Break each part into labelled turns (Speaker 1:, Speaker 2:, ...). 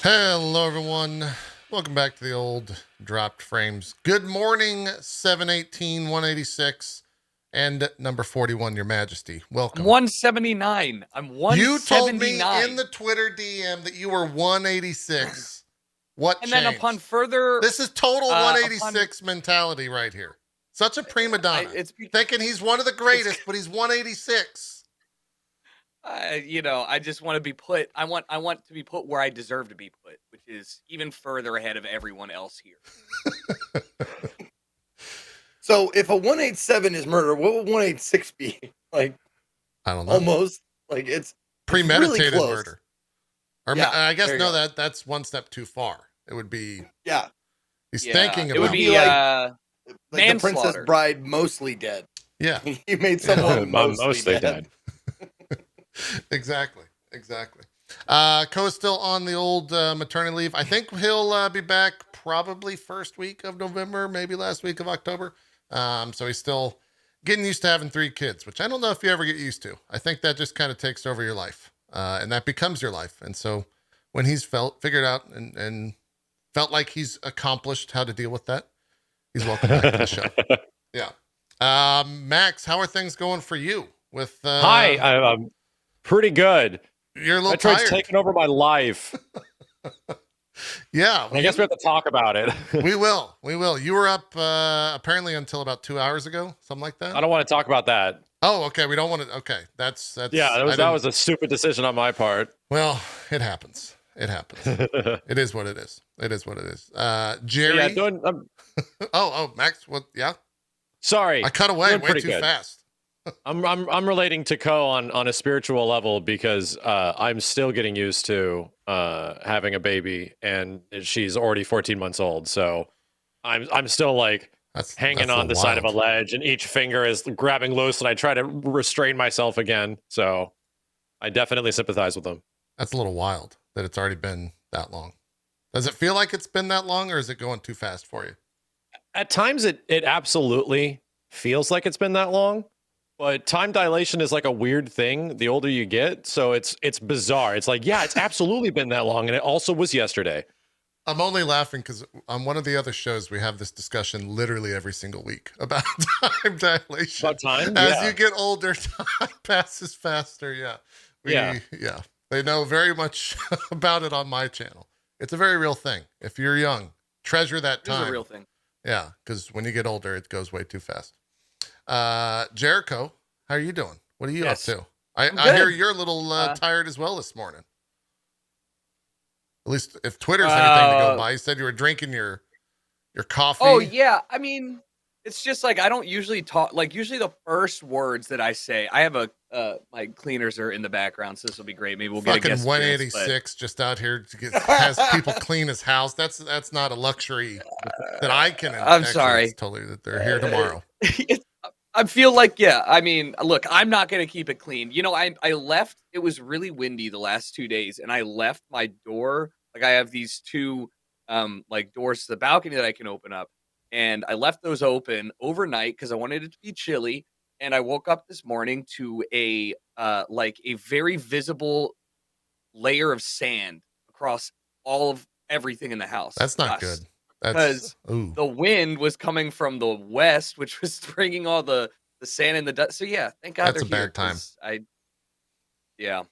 Speaker 1: Hello, everyone. Welcome back to the old dropped frames. Good morning, 718, 186, and number 41, Your Majesty. Welcome.
Speaker 2: 179. I'm 179.
Speaker 1: You told me in the Twitter DM that you were 186. What
Speaker 2: and
Speaker 1: changed?
Speaker 2: then upon further...
Speaker 1: This is total 186 mentality right here. Such a prima donna. Thinking he's one of the greatest, but he's 186.
Speaker 2: I just want to be put. I want to be put where I deserve to be put, which is even further ahead of everyone else here.
Speaker 3: So if a 187 is murder, what would 186 be? Like,
Speaker 1: I don't know.
Speaker 3: Almost like it's
Speaker 1: premeditated
Speaker 3: really
Speaker 1: murder. Or
Speaker 3: yeah,
Speaker 1: I guess no, that's one step too far. It would be he's thinking about
Speaker 2: it would be
Speaker 3: like the Princess
Speaker 2: manslaughter.
Speaker 3: Bride, mostly dead.
Speaker 1: Yeah,
Speaker 3: you made someone mostly dead.
Speaker 1: Exactly. Co's still on the old maternity leave. I think he'll be back probably first week of November, maybe last week of October. So he's still getting used to having 3 kids, which I don't know if you ever get used to. I think that just kind of takes over your life, and that becomes your life. And so when he's figured out and felt like he's accomplished how to deal with that, he's welcome back to the show. Yeah. Max, how are things going for you?
Speaker 4: Hi, I'm pretty good.
Speaker 1: You're a little
Speaker 4: Metroid's
Speaker 1: tired.
Speaker 4: taken over my life.
Speaker 1: Yeah.
Speaker 4: I guess we have to talk about it.
Speaker 1: We will. You were up apparently until about 2 hours ago, something like that.
Speaker 4: I don't want to talk about that.
Speaker 1: Oh, okay. We don't want to. Okay. That's
Speaker 4: yeah, that was a stupid decision on my part.
Speaker 1: Well, it happens. It is what it is. Jerry.
Speaker 4: Yeah,
Speaker 1: oh, Max. What? Yeah.
Speaker 4: Sorry.
Speaker 1: I cut away way too fast.
Speaker 4: I'm relating to Co on a spiritual level because I'm still getting used to having a baby, and she's already 14 months old. So I'm still like hanging on the side of a ledge, and each finger is grabbing loose, and I try to restrain myself again. So I definitely sympathize with them.
Speaker 1: That's a little wild that it's already been that long. Does it feel like it's been that long, or is it going too fast for you?
Speaker 4: At times, it absolutely feels like it's been that long. But time dilation is like a weird thing the older you get. So it's bizarre. It's like, yeah, it's absolutely been that long. And it also was yesterday.
Speaker 1: I'm only laughing because on one of the other shows, we have this discussion literally every single week about time dilation.
Speaker 4: About time?
Speaker 1: As you get older, time passes faster. Yeah. They know very much about it on my channel. It's a very real thing. If you're young, treasure that time.
Speaker 2: It's a real thing.
Speaker 1: Yeah, because when you get older, it goes way too fast. JERICHO, how are you doing? What are you up to? I hear you're a little tired as well this morning. At least if Twitter's anything to go by. You said you were drinking your coffee.
Speaker 2: Oh yeah, I mean, it's just like I don't usually talk. Like usually the first words that I say, I have my cleaners are in the background, so this will be great. Maybe we'll get a guest
Speaker 1: 186 just out here to has people clean his house. That's not a luxury that I can.
Speaker 2: I'm sorry.
Speaker 1: It's totally that they're here tomorrow.
Speaker 2: I feel like, I mean, look, I'm not going to keep it clean. You know, I left, it was really windy the last 2 days, and I left my door. Like I have these 2 like doors to the balcony that I can open up. And I left those open overnight because I wanted it to be chilly. And I woke up this morning to a very visible layer of sand across all of everything in the house.
Speaker 1: That's not good.
Speaker 2: Because the wind was coming from the west, which was bringing all the sand and the dust. So yeah, thank God
Speaker 1: that's a bad time.
Speaker 2: You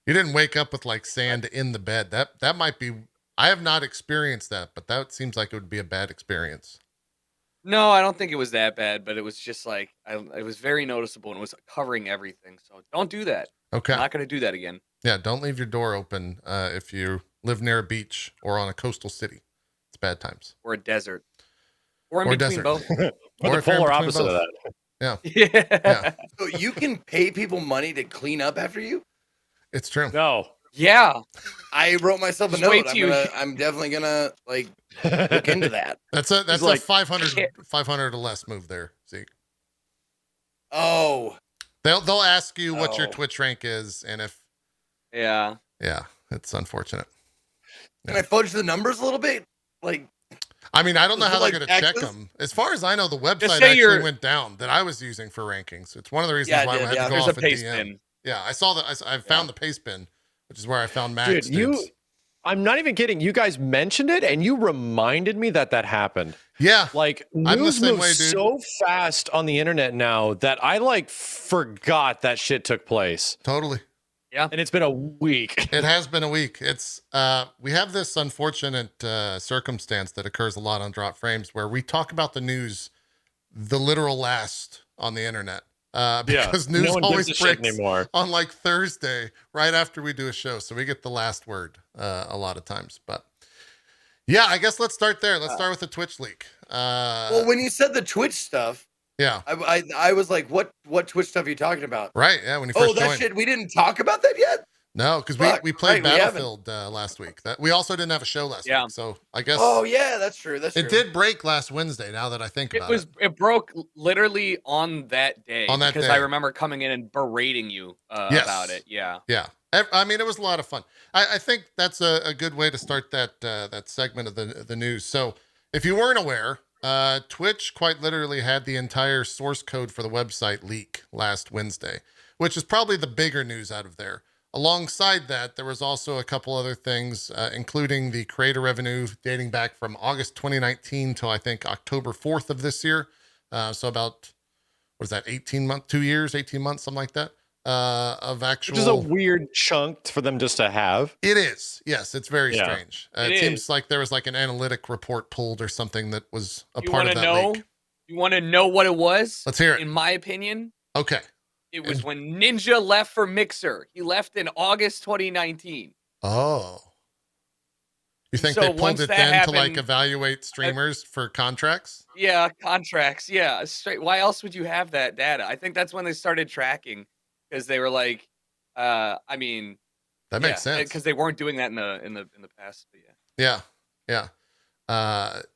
Speaker 1: didn't wake up with like sand in the bed. That might be. I have not experienced that, but that seems like it would be a bad experience.
Speaker 2: No, I don't think it was that bad, but it was just like it was very noticeable and it was covering everything. So don't do that.
Speaker 1: Okay,
Speaker 2: I'm not going to do that again.
Speaker 1: Yeah, don't leave your door open if you live near a beach or on a coastal city. It's bad times.
Speaker 2: Or a desert. Or in between both.
Speaker 4: Or the polar opposite of
Speaker 1: that.
Speaker 3: Yeah. So you can pay people money to clean up after you?
Speaker 1: It's true.
Speaker 4: No.
Speaker 2: Yeah.
Speaker 3: I wrote myself a note. I'm definitely gonna like look into that.
Speaker 1: That's like 500 or less move there, Zeke.
Speaker 3: Oh.
Speaker 1: They'll ask you what your Twitch rank is, and if yeah, it's unfortunate.
Speaker 3: Can I fudge the numbers a little bit? Like,
Speaker 1: I mean, I don't know how they're going to check them. As far as I know, the website actually went down that I was using for rankings. It's one of the reasons why I had to go off a DM. Yeah, I saw that. I found the paste bin, which is where I found Max.
Speaker 4: Dude, I'm not even kidding. You guys mentioned it, and you reminded me that happened.
Speaker 1: Yeah.
Speaker 4: Like,
Speaker 1: I'm the
Speaker 4: news
Speaker 1: same
Speaker 4: moves
Speaker 1: way, dude.
Speaker 4: so fast on the internet now that I, like, forgot that shit took place.
Speaker 1: Totally.
Speaker 2: Yeah.
Speaker 4: And it's been a week.
Speaker 1: It has been a week. It's we have this unfortunate circumstance that occurs a lot on Drop Frames where we talk about the news the literal last on the internet. Because news
Speaker 4: no one
Speaker 1: always
Speaker 4: gives a shit
Speaker 1: breaks
Speaker 4: anymore.
Speaker 1: on like Thursday, right after we do a show. So we get the last word a lot of times. But yeah, I guess let's start there. Let's start with the Twitch leak.
Speaker 3: Well, when you said the Twitch stuff,
Speaker 1: yeah,
Speaker 3: I was like, what Twitch stuff are you talking about?
Speaker 1: right. Yeah, when you first
Speaker 3: that
Speaker 1: joined.
Speaker 3: shit, we didn't talk about that yet?
Speaker 1: No, because we played Battlefield last week. That we also didn't have a show last week, so I guess.
Speaker 3: Oh yeah, that's true. That's true.
Speaker 1: It did break last Wednesday. Now that I think about it,
Speaker 2: it broke literally on that day.
Speaker 1: On that
Speaker 2: because
Speaker 1: day.
Speaker 2: I remember coming in and berating you about it. Yeah.
Speaker 1: Yeah. I mean, it was a lot of fun. I think that's a good way to start that segment of the news. So, if you weren't aware, Twitch quite literally had the entire source code for the website leak last Wednesday, which is probably the bigger news out of there. Alongside that, there was also a couple other things, including the creator revenue dating back from August 2019 till I think October 4th of this year. So about, what is that, 18 months, 2 years, 18 months, something like that, of actual.
Speaker 4: Which is a weird chunk for them just to have.
Speaker 1: It is. Yes, it's very strange. It seems like there was like an analytic report pulled or something that was a part of that leak.
Speaker 2: You want to know what it was?
Speaker 1: Let's hear it.
Speaker 2: In my opinion.
Speaker 1: Okay.
Speaker 2: It was when Ninja left for Mixer. He left in August 2019.
Speaker 1: Oh. You think they pulled it then to like evaluate streamers for contracts?
Speaker 2: Yeah, contracts. Yeah, straight. Why else would you have that data? I think that's when they started tracking because they were like, I mean,
Speaker 1: that makes sense
Speaker 2: because they weren't doing that in the past. But
Speaker 1: yeah.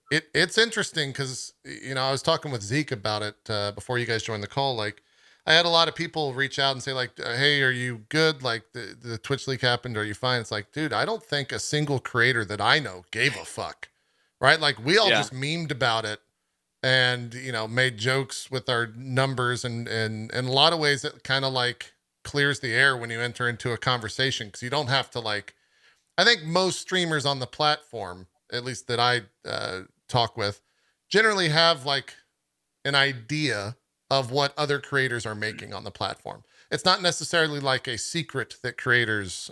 Speaker 1: It's interesting because I was talking with Zeke about it before you guys joined the call. Like, I had a lot of people reach out and say like, hey, are you good? Like the Twitch leak happened. Are you fine? It's like, dude, I don't think a single creator that I know gave a fuck. Right. Like we all just memed about it and, made jokes with our numbers and in a lot of ways it kind of like clears the air when you enter into a conversation. Cause you don't have to like, I think most streamers on the platform, at least that I talk with, generally have like an idea of what other creators are making on the platform. It's not necessarily like a secret that creators,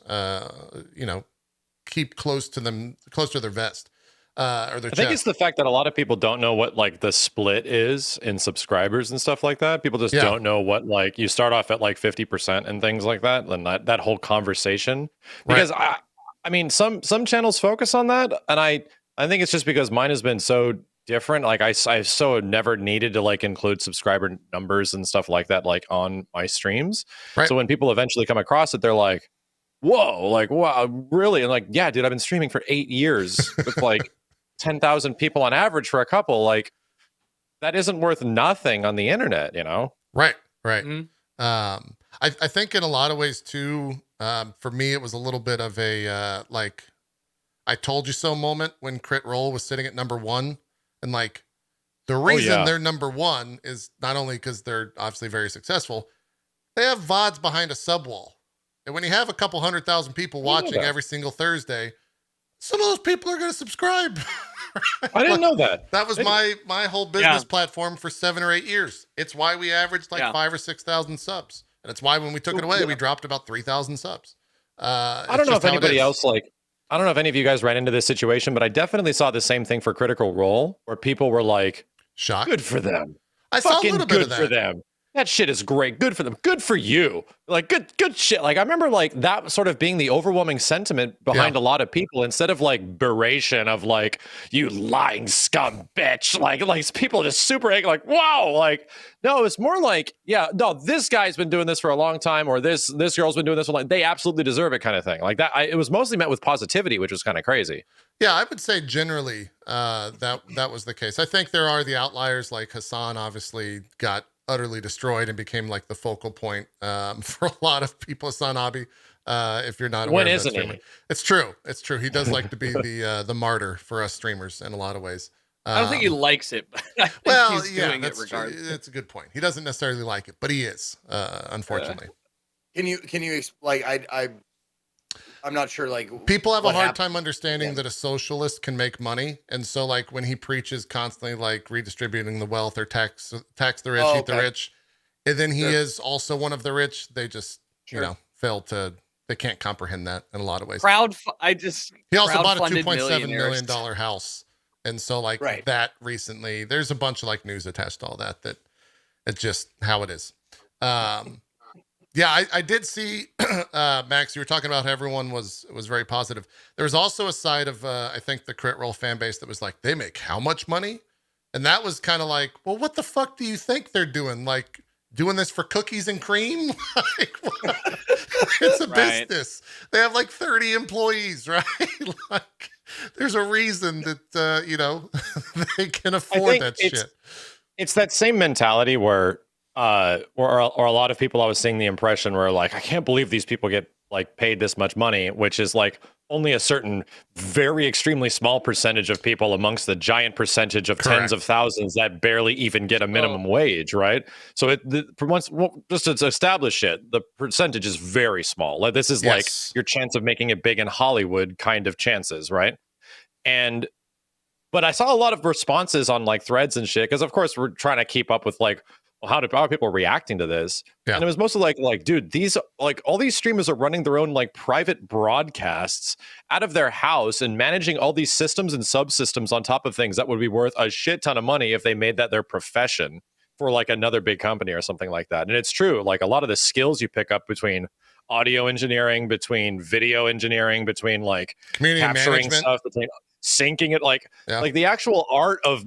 Speaker 1: keep close to their vest or their chest.
Speaker 4: I think it's the fact that a lot of people don't know what like the split is in subscribers and stuff like that. People just don't know what, like, you start off at like 50% and things like that. And that whole conversation, because I mean, some channels focus on that. And I think it's just because mine has been so different. Like I so never needed to like include subscriber numbers and stuff like that, like on my streams. Right. So when people eventually come across it, they're like, whoa, like, wow, really? And like, yeah, dude, I've been streaming for 8 years with like 10,000 people on average for a couple. Like, that isn't worth nothing on the internet,
Speaker 1: Right. Mm-hmm. I think in a lot of ways too, for me, it was a little bit of a, like, I told you so moment when Crit Roll was sitting at number 1. And like the reason they're number 1 is not only because they're obviously very successful, they have VODs behind a sub wall. And when you have a couple 100,000 people watching every single Thursday, some of those people are going to subscribe.
Speaker 4: I didn't know that.
Speaker 1: That was my whole business platform for 7 or 8 years. It's why we averaged like 5,000 or 6,000 subs. And it's why when we took it away, we dropped about 3,000 subs.
Speaker 4: I don't know if anybody else I don't know if any of you guys ran into this situation, but I definitely saw the same thing for Critical Role, where people were like,
Speaker 1: shocked.
Speaker 4: Good for them.
Speaker 1: I saw a little bit of that.
Speaker 4: Good for them. That shit is great. Good for them. Good for you. Like, good shit. Like, I remember like that sort of being the overwhelming sentiment behind a lot of people, instead of like beration of like, you lying scum bitch. Like people just super angry, like, wow. Like, no, it's more like, this guy's been doing this for a long time, or this girl's been doing this for like, they absolutely deserve it, kind of thing. Like that. It was mostly met with positivity, which was kind of crazy.
Speaker 1: Yeah, I would say generally that was the case. I think there are the outliers, like Hassan obviously got utterly destroyed and became like the focal point for a lot of people. Hassan Abi, if you're not aware of that streamer. It's true. He does like to be the martyr for us streamers in a lot of ways.
Speaker 2: I don't think he likes it, but I think he's doing it regardless.
Speaker 1: That's a good point. He doesn't necessarily like it, but he is, unfortunately.
Speaker 3: Can you like I'm not sure. Like
Speaker 1: people have a
Speaker 3: what
Speaker 1: hard
Speaker 3: happened.
Speaker 1: time understanding that a socialist can make money, and so like when he preaches constantly like redistributing the wealth or tax the rich,
Speaker 3: Oh,
Speaker 1: eat the
Speaker 3: okay.
Speaker 1: rich, and then he
Speaker 3: Sure.
Speaker 1: is also one of the rich. They just
Speaker 3: Sure.
Speaker 1: fail to. They can't comprehend that in a lot of ways.
Speaker 2: He also bought
Speaker 1: a $2.7 million house, and so like
Speaker 3: Right.
Speaker 1: that recently. There's a bunch of like news attached to all that. That it's just how it is. Yeah, I did see Max. You were talking about how everyone was very positive. There was also a side of I think the Crit Roll fan base that was like, they make how much money, and that was kind of like, well, what the fuck do you think they're doing? Like doing this for cookies and cream? Like, it's a business. They have like 30 employees, right? Like, there's a reason that they can afford that shit.
Speaker 4: It's that same mentality where or a lot of people I was seeing the impression where like, I can't believe these people get like paid this much money, which is like only a certain very extremely small percentage of people amongst the giant percentage of tens of thousands that barely even get a minimum wage, right? So just to establish it, the percentage is very small. Like this is like your chance of making it big in Hollywood kind of chances, right? But I saw a lot of responses on like threads and shit because of course we're trying to keep up with like, well, how are people reacting to this? And it was mostly like, dude, these like all these streamers are running their own like private broadcasts out of their house and managing all these systems and subsystems on top of things that would be worth a shit ton of money if they made that their profession for like another big company or something like that. And it's true, like a lot of the skills you pick up between audio engineering, between video engineering, between like
Speaker 1: community
Speaker 4: capturing
Speaker 1: management
Speaker 4: stuff, between syncing it, like the actual art of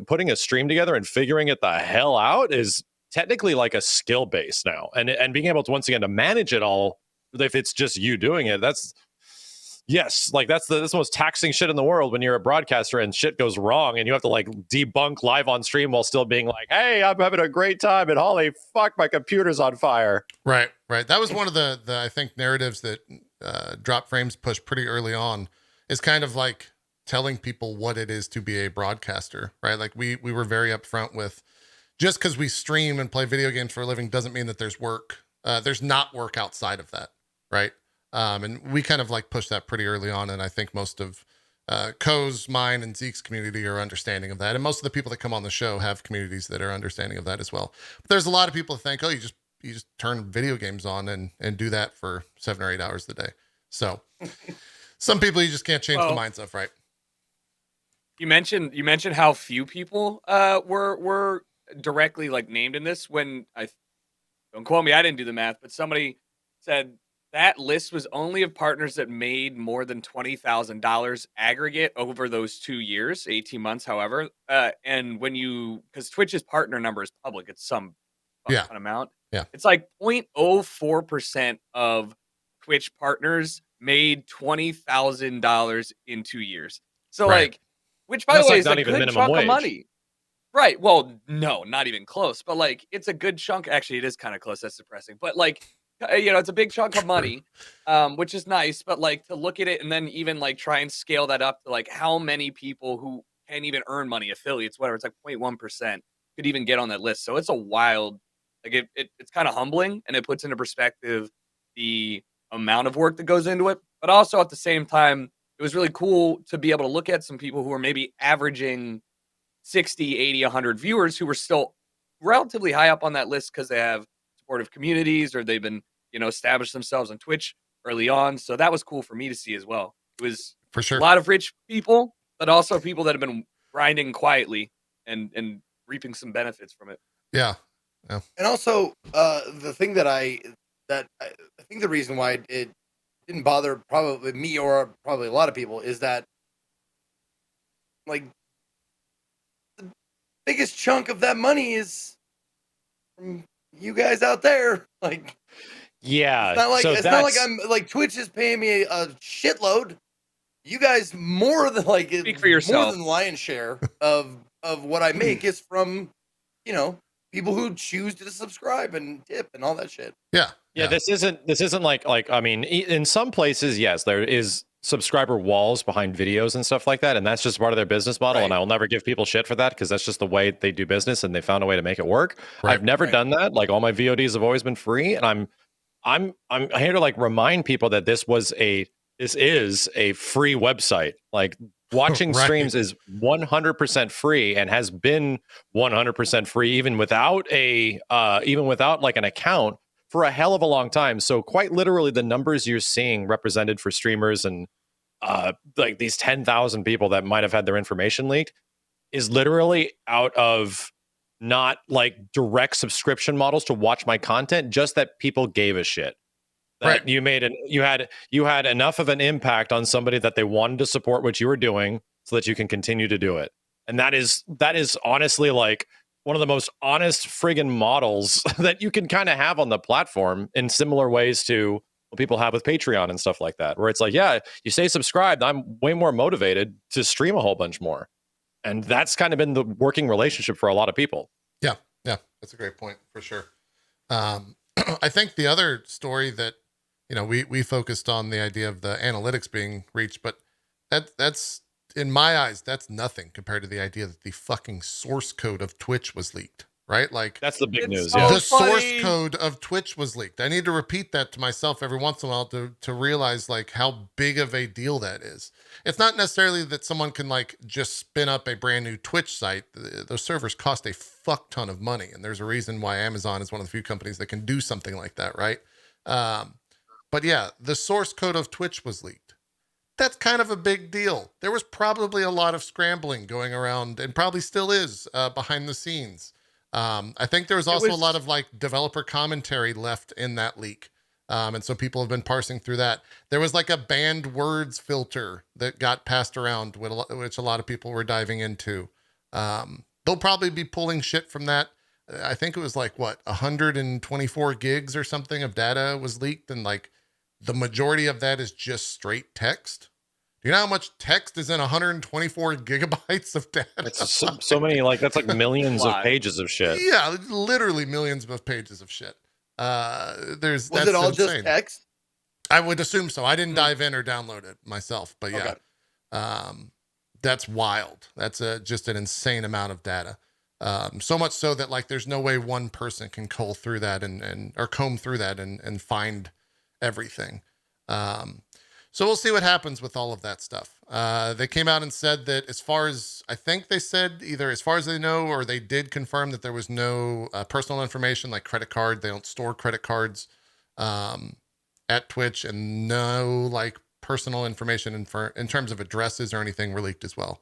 Speaker 4: putting a stream together and figuring it the hell out is technically like a skill base now, and being able to once again to manage it all, if it's just you doing it, that's the most taxing shit in the world when you're a broadcaster and shit goes wrong and you have to like debunk live on stream while still being like, hey, I'm having a great time, and holy fuck, my computer's on fire.
Speaker 1: Right. That was one of the I think narratives that Drop Frames pushed pretty early on, is kind of like telling people what it is to be a broadcaster, right? Like we were very upfront with, just because we stream and play video games for a living doesn't mean that there's work. There's not work outside of that, right? And we kind of like pushed that pretty early on, and I think most of Ko's, mine, and Zeke's community are understanding of that, and most of the people that come on the show have communities that are understanding of that as well. But there's a lot of people that think, oh, you just turn video games on and do that for 7 or 8 hours a day. So some people you just can't change the minds of, right?
Speaker 2: You mentioned how few people were directly like named in this. When don't quote me, I didn't do the math, but somebody said that list was only of partners that made more than $20,000 aggregate over those 2 years, 18 months, however. And because Twitch's partner number is public, it's some fun amount.
Speaker 1: Yeah,
Speaker 2: it's like 0.04% of Twitch partners made $20,000 in 2 years. So like. Which, by the way, is a good chunk of money. Right. Well, no, not even close. But, like, it's a good chunk. Actually, it is kind of close. That's depressing. But, like, it's a big chunk of money, which is nice. But, like, to look at it and then even, like, try and scale that up to, like, how many people who can't even earn money, affiliates, whatever, it's like 0.1% could even get on that list. So it's a wild, like, it's kind of humbling, and it puts into perspective the amount of work that goes into it. But also at the same time, it was really cool to be able to look at some people who are maybe averaging 60, 80, 100 viewers who were still relatively high up on that list because they have supportive communities or they've been, established themselves on Twitch early on. So that was cool for me to see as well. It was
Speaker 1: for sure
Speaker 2: a lot of rich people, but also people that have been grinding quietly and reaping some benefits from it.
Speaker 1: Yeah.
Speaker 3: And also the thing that I think the reason why it didn't bother probably me or probably a lot of people is that like the biggest chunk of that money is from you guys out there. Like, it's not like I'm like Twitch is paying me a shitload. You guys more than like
Speaker 2: speak for yourself.
Speaker 3: More than lion's share of what I make is from people who choose to subscribe and tip and all that shit.
Speaker 4: Yeah, this isn't like I mean, in some places, yes, there is subscriber walls behind videos and stuff like that, and that's just part of their business model. And I will never give people shit for that because that's just the way they do business, and they found a way to make it work. I've never done that. Like all my VODs have always been free, and I'm here to like remind people that this is a free website. Like watching
Speaker 1: Right.
Speaker 4: streams is 100% free and has been 100% free even without like an account for a hell of a long time. So quite literally the numbers you're seeing represented for streamers and like these 10,000 people that might have had their information leaked is literally out of not like direct subscription models to watch my content, just that people gave a shit. That
Speaker 1: Right.
Speaker 4: you had enough of an impact on somebody that they wanted to support what you were doing so that you can continue to do it. And that is honestly like one of the most honest friggin' models that you can kind of have on the platform in similar ways to what people have with Patreon and stuff like that, where it's like, yeah, you stay subscribed, I'm way more motivated to stream a whole bunch more. And that's kind of been the working relationship for a lot of people.
Speaker 1: Yeah. Yeah. That's a great point for sure. I think the other story that, we focused on the idea of the analytics being reached, but that's in my eyes, that's nothing compared to the idea that the fucking source code of Twitch was leaked, right? Like
Speaker 4: that's the big
Speaker 2: It's
Speaker 4: news.
Speaker 2: so
Speaker 4: Yeah.
Speaker 1: the source
Speaker 2: funny.
Speaker 1: code of Twitch was leaked. I need to repeat that to myself every once in a while to realize like how big of a deal that is. It's not necessarily that someone can like just spin up a brand new Twitch site. Those servers cost a fuck ton of money. And there's a reason why Amazon is one of the few companies that can do something like that, right? But yeah, the source code of Twitch was leaked. That's kind of a big deal. There was probably a lot of scrambling going around and probably still is behind the scenes. I think there was also a lot of like developer commentary left in that leak. And so people have been parsing through that. There was like a banned words filter that got passed around, which a lot of people were diving into. They'll probably be pulling shit from that. I think it was like 124 gigs or something of data was leaked, and like the majority of that is just straight text. Do you know how much text is in 124 gigabytes of data?
Speaker 4: It's so many, like that's like millions of
Speaker 2: Lot.
Speaker 4: pages of shit.
Speaker 1: Yeah, literally millions of pages of shit.
Speaker 3: Was
Speaker 1: That's
Speaker 3: it all
Speaker 1: insane.
Speaker 3: just text?
Speaker 1: I would assume so. I didn't dive in or download it myself, but yeah,
Speaker 3: Okay.
Speaker 1: that's wild. That's just an insane amount of data. So much so that like there's no way one person can cull through that or comb through that and find everything. So we'll see what happens with all of that stuff. They came out and said that as far as I think they said either as far as they know, or they did confirm that there was no personal information like credit card. They don't store credit cards at Twitch, and no like personal information in terms of addresses or anything were leaked as well.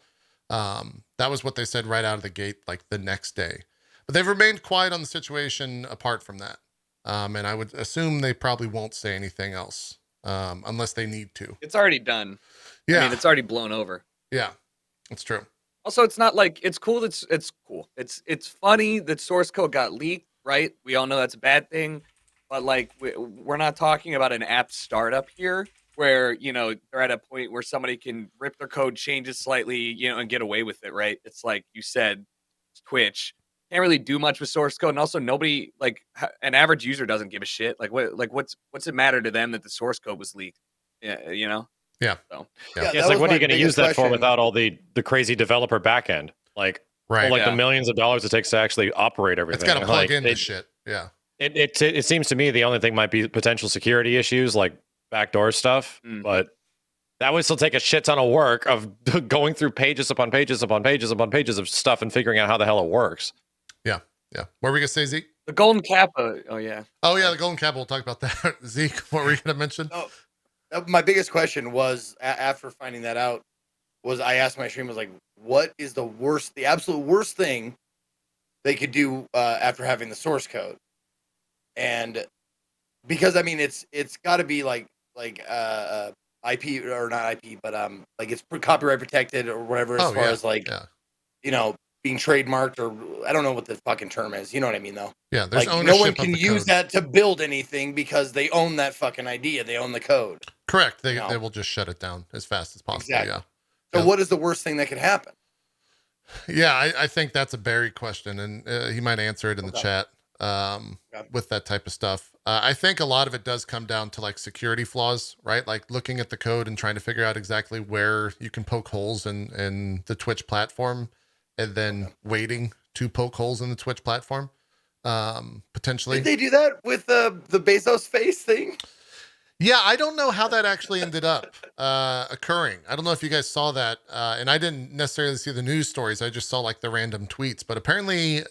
Speaker 1: That was what they said right out of the gate, like the next day. But they've remained quiet on the situation apart from that. And I would assume they probably won't say anything else unless they need to.
Speaker 2: It's already done.
Speaker 1: Yeah.
Speaker 2: I mean, it's already blown over.
Speaker 1: Yeah, it's true.
Speaker 2: Also, it's not like it's cool. It's cool. It's funny that source code got leaked, right? We all know that's a bad thing, but like we're not talking about an app startup here where they're at a point where somebody can rip their code, change it slightly, and get away with it, right? It's like you said, Twitch can't really do much with source code, and also nobody like an average user doesn't give a shit. Like what's it matter to them that the source code was leaked? Yeah,
Speaker 1: Yeah.
Speaker 2: So
Speaker 1: Yeah.
Speaker 4: It's like, what are you going to use that for without all the crazy developer backend? Like,
Speaker 1: Right.
Speaker 4: like
Speaker 2: Yeah.
Speaker 4: the millions of dollars it takes to actually operate everything.
Speaker 1: It's got to plug
Speaker 4: like,
Speaker 1: into shit. Yeah.
Speaker 4: It seems to me the only thing might be potential security issues like backdoor stuff, but that would still take a shit ton of work of going through pages upon pages upon pages upon pages of stuff and figuring out how the hell it works.
Speaker 1: Yeah. Yeah. What were we going to say, Zeke?
Speaker 2: the golden kappa. Oh yeah.
Speaker 1: Oh, yeah. The Golden Cap. We'll talk about that. Zeke, what were you going to mention?
Speaker 3: No, my biggest question was after finding that out was I asked my stream, was like, what is the absolute worst thing they could do after having the source code? And because I mean it's got to be like IP or not IP, but like it's copyright protected or whatever as far as like being trademarked, or I don't know what the fucking term is. You know what I mean though?
Speaker 1: Yeah. There's
Speaker 3: Like
Speaker 1: ownership
Speaker 3: no one
Speaker 1: of
Speaker 3: can
Speaker 1: the
Speaker 3: use
Speaker 1: code.
Speaker 3: that to build anything because they own that fucking idea. They own the code.
Speaker 1: Correct. They
Speaker 3: No.
Speaker 1: will just shut it down as fast as possible.
Speaker 3: Exactly.
Speaker 1: Yeah.
Speaker 3: So
Speaker 1: Yeah.
Speaker 3: what is the worst thing that could happen?
Speaker 1: Yeah, I think that's a Barry question, and he might answer it in the chat with that type of stuff. I think a lot of it does come down to like security flaws, right? Like looking at the code and trying to figure out exactly where you can poke holes in the Twitch platform, and then waiting to poke holes in the Twitch platform. potentially.
Speaker 3: Did they do that with the Bezos face thing?
Speaker 1: Yeah, I don't know how that actually ended up occurring. I don't know if you guys saw that, and I didn't necessarily see the news stories. I just saw like the random tweets. But apparently,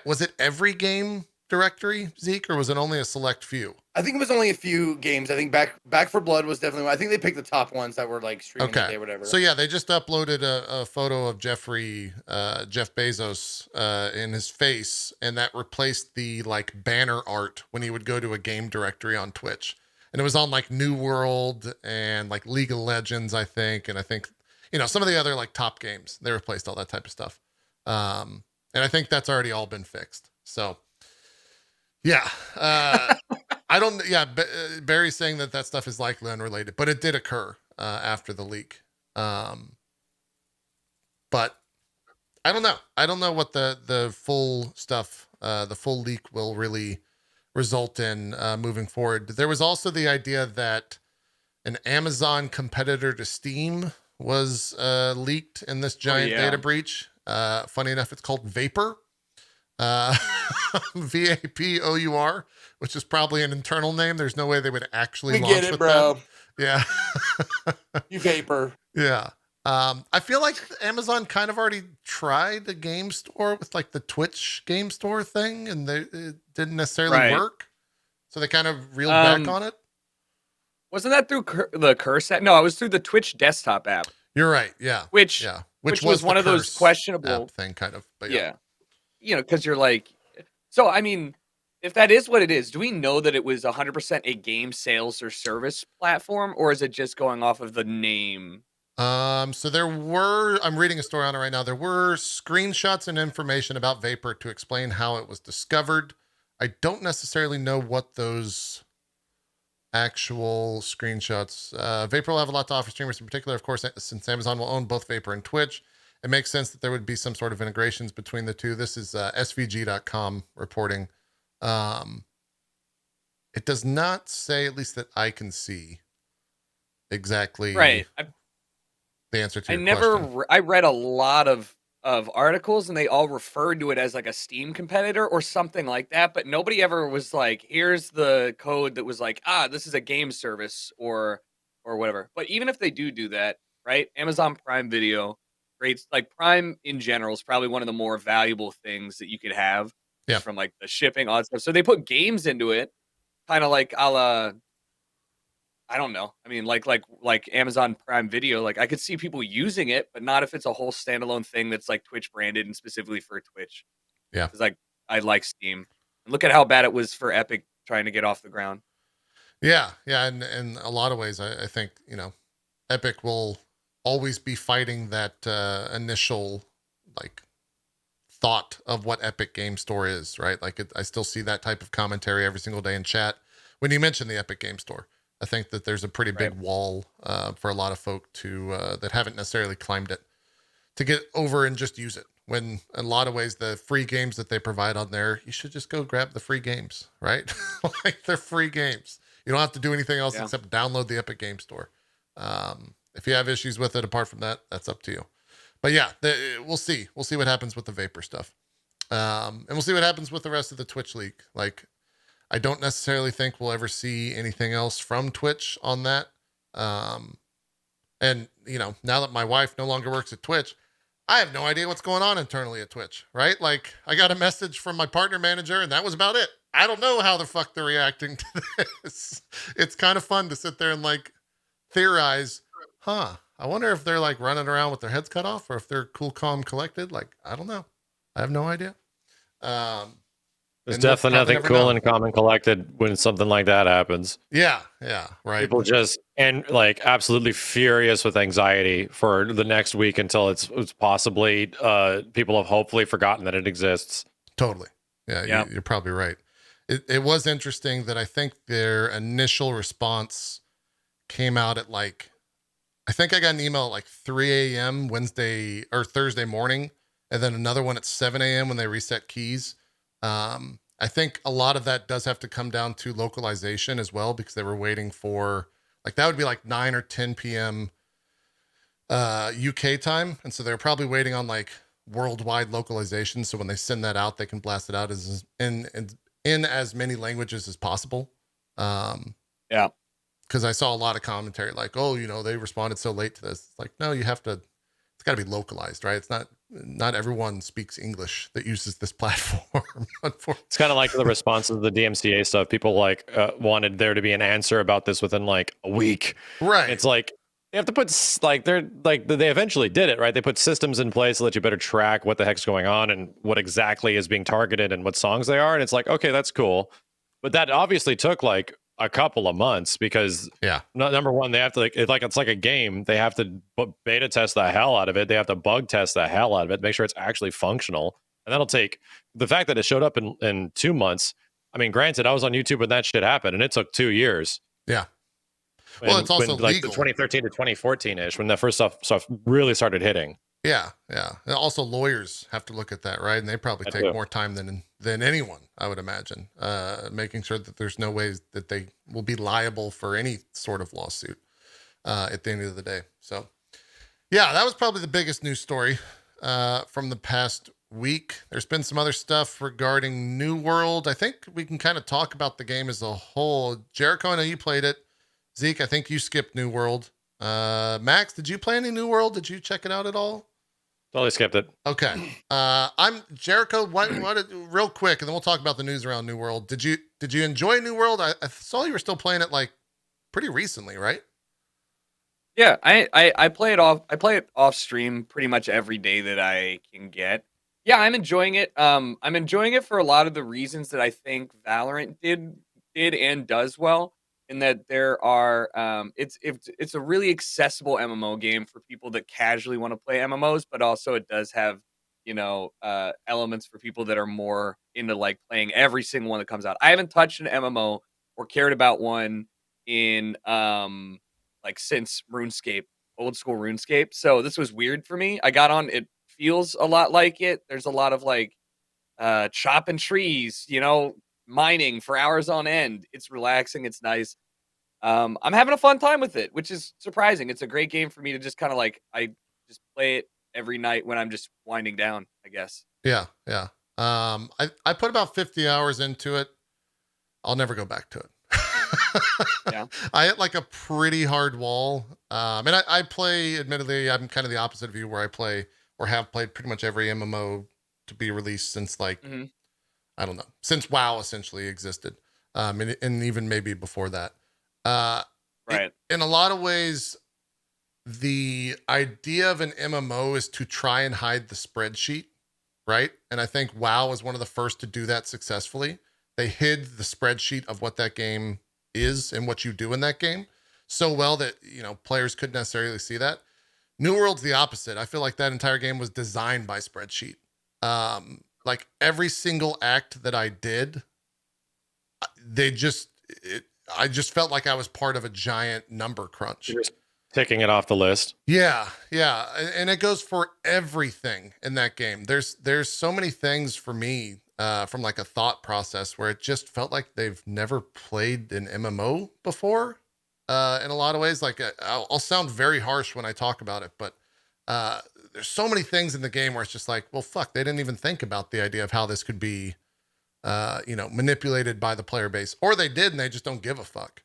Speaker 1: was it every game directory, Zeke, or was it only a select few?
Speaker 3: I think it was only a few games. I think Back for Blood was definitely one. I think they picked the top ones that were like streaming that day or whatever.
Speaker 1: So yeah, they just uploaded a photo of Jeff Bezos in his face, and that replaced the like banner art when he would go to a game directory on Twitch. And it was on like New World and like League of Legends, I think. And I think, some of the other like top games, they replaced all that type of stuff. And I think that's already all been fixed. So yeah, I don't. Yeah, Barry's saying that stuff is likely unrelated, but it did occur after the leak. But I don't know. I don't know what the full stuff, the full leak will really result in moving forward. There was also the idea that an Amazon competitor to Steam was leaked in this giant data breach. Funny enough, it's called Vapour. Vapour, which is probably an internal name. There's no way they would actually launch
Speaker 3: get it,
Speaker 1: with
Speaker 3: bro.
Speaker 1: that. Yeah.
Speaker 3: You vapor.
Speaker 1: Yeah. I feel like Amazon kind of already tried a game store with like the Twitch game store thing, and it didn't necessarily work. So they kind of reeled back on it.
Speaker 2: Wasn't that through the Curse app? No, it was through the Twitch desktop app.
Speaker 1: You're right. Yeah.
Speaker 2: Which was one of those questionable
Speaker 1: thing, kind of. But
Speaker 2: yeah. Because you're like, so I mean, if that is what it is, do we know that it was 100% a game sales or service platform, or is it just going off of the name?
Speaker 1: So I'm reading a story on it right now. There were screenshots and information about Vapour to explain how it was discovered. I don't necessarily know what those actual screenshots. Vapour will have a lot to offer streamers in particular, of course, since Amazon will own both Vapour and Twitch. It makes sense that there would be some sort of integrations between the two. This is svg.com reporting. It does not say, at least that I can see, exactly the answer to your question.
Speaker 2: I read a lot of articles, and they all referred to it as like a Steam competitor or something like that, but nobody ever was like, here's the code that was like, this is a game service or whatever. But even if they do that, right? Amazon Prime Video, like Prime in general is probably one of the more valuable things that you could have from like the shipping, all that stuff. So they put games into it, kind of like a la, I don't know. I mean, like Amazon Prime Video, like I could see people using it, but not if it's a whole standalone thing that's like Twitch branded and specifically for Twitch.
Speaker 1: Yeah.
Speaker 2: Because like I like Steam. And look at how bad it was for Epic trying to get off the ground.
Speaker 1: Yeah. Yeah. And in a lot of ways, I think, Epic will always be fighting that initial like thought of what Epic Game Store is, right? Like I still see that type of commentary every single day in chat when you mention the Epic Game Store. I think that there's a pretty big wall for a lot of folk that haven't necessarily climbed it to get over and just use it. When in a lot of ways, the free games that they provide on there, you should just go grab the free games, right? Like they're free games. You don't have to do anything else except download the Epic Game Store. If you have issues with it, apart from that, that's up to you. But yeah, we'll see. We'll see what happens with the Vapour stuff. And we'll see what happens with the rest of the Twitch leak. Like, I don't necessarily think we'll ever see anything else from Twitch on that. And, now that my wife no longer works at Twitch, I have no idea what's going on internally at Twitch, right? Like, I got a message from my partner manager, and that was about it. I don't know how the fuck they're reacting to this. It's kind of fun to sit there and, like, theorize, I wonder if they're, like, running around with their heads cut off or if they're cool, calm, collected. Like, I don't know. I have no idea.
Speaker 4: There's definitely nothing cool and calm and collected when something like that happens.
Speaker 1: Yeah, right.
Speaker 4: People just like absolutely furious with anxiety for the next week until it's possibly people have hopefully forgotten that it exists.
Speaker 1: Totally. Yeah. You're probably right. It was interesting that I think their initial response came out at like, I think I got an email at like 3 a.m. Wednesday or Thursday morning, and then another one at 7 a.m. when they reset keys. I think a lot of that does have to come down to localization as well, because they were waiting for like, that would be like 9 or 10 p.m. UK time. And so they're probably waiting on like worldwide localization. So when they send that out, they can blast it out as in as many languages as possible.
Speaker 2: Yeah.
Speaker 1: Because I saw a lot of commentary like, oh, they responded so late to this. It's like, no, it's got to be localized, right? It's not everyone speaks English that uses this platform.
Speaker 4: It's kind of like the responses to the DMCA stuff. People wanted there to be an answer about this within like a week.
Speaker 1: Right.
Speaker 4: And it's like they have to put they eventually did it, right? They put systems in place so that you better track what the heck's going on and what exactly is being targeted and what songs they are. And it's like, okay, that's cool. But that obviously took like a couple of months because number one, they have to it's like a game. They have to beta test the hell out of it. They have to bug test the hell out of it, make sure it's actually functional. And that'll take the fact that it showed up in 2 months. I mean, granted, I was on YouTube when that shit happened and it took 2 years.
Speaker 1: Yeah. Well, it's also
Speaker 4: like
Speaker 1: legal.
Speaker 4: The 2013 to 2014 ish when the first stuff really started hitting.
Speaker 1: Yeah. And also, lawyers have to look at that, right? And they probably take more time than anyone, I would imagine, making sure that there's no ways that they will be liable for any sort of lawsuit at the end of the day. So, yeah, that was probably the biggest news story from the past week. There's been some other stuff regarding New World. I think we can kind of talk about the game as a whole. Jericho, I know you played it. Zeke, I think you skipped New World. Max, did you play any New World? Did you check it out at all?
Speaker 4: Totally skipped it.
Speaker 1: Okay. I'm Jericho. What real quick, and then we'll talk about the news around New World. Did you enjoy New World? I saw you were still playing it like pretty recently, right?
Speaker 2: Yeah, I play it off. I play it off stream pretty much every day that I can get. Yeah, I'm enjoying it. I'm enjoying it for a lot of the reasons that I think Valorant did and does well. In that there are, it's a really accessible MMO game for people that casually want to play MMOs, but also it does have, elements for people that are more into like playing every single one that comes out. I haven't touched an MMO or cared about one in like since RuneScape, old school RuneScape. So this was weird for me. I got on, it feels a lot like it. There's a lot of like chopping trees, mining for hours on end. It's relaxing. It's nice. I'm having a fun time with it, which is surprising. It's a great game for me to just kind of like, I just play it every night when I'm just winding down, I guess.
Speaker 1: Yeah. I put about 50 hours into it. I'll never go back to it.
Speaker 2: Yeah.
Speaker 1: I hit like a pretty hard wall. And I play, admittedly, I'm kind of the opposite of you where I play or have played pretty much every MMO to be released since like, I don't know, since WoW essentially existed. And even maybe before that.
Speaker 2: Right.
Speaker 1: In a lot of ways, the idea of an MMO is to try and hide the spreadsheet, right? And I think WoW was one of the first to do that successfully. They hid the spreadsheet of what that game is and what you do in that game so well that, players couldn't necessarily see that. New World's the opposite. I feel like that entire game was designed by spreadsheet. Like every single act that I did, I just felt like I was part of a giant number crunch.
Speaker 4: You're just ticking it off the list.
Speaker 1: Yeah. And it goes for everything in that game. There's so many things for me from like a thought process where it just felt like they've never played an MMO before. In a lot of ways, like I'll sound very harsh when I talk about it, but there's so many things in the game where it's just like, well, fuck, they didn't even think about the idea of how this could be manipulated by the player base, or they did and they just don't give a fuck.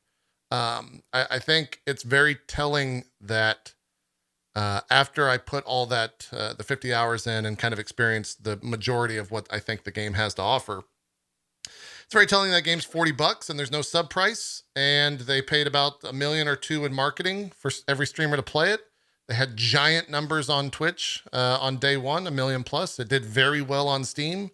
Speaker 1: I think it's very telling that after I put all that the 50 hours in and kind of experienced the majority of what I think the game has to offer, it's very telling that game's $40 and there's no sub price, and they paid about $1 million or $2 million in marketing for every streamer to play it. They had giant numbers on Twitch on day one, 1 million plus. It did very well on Steam.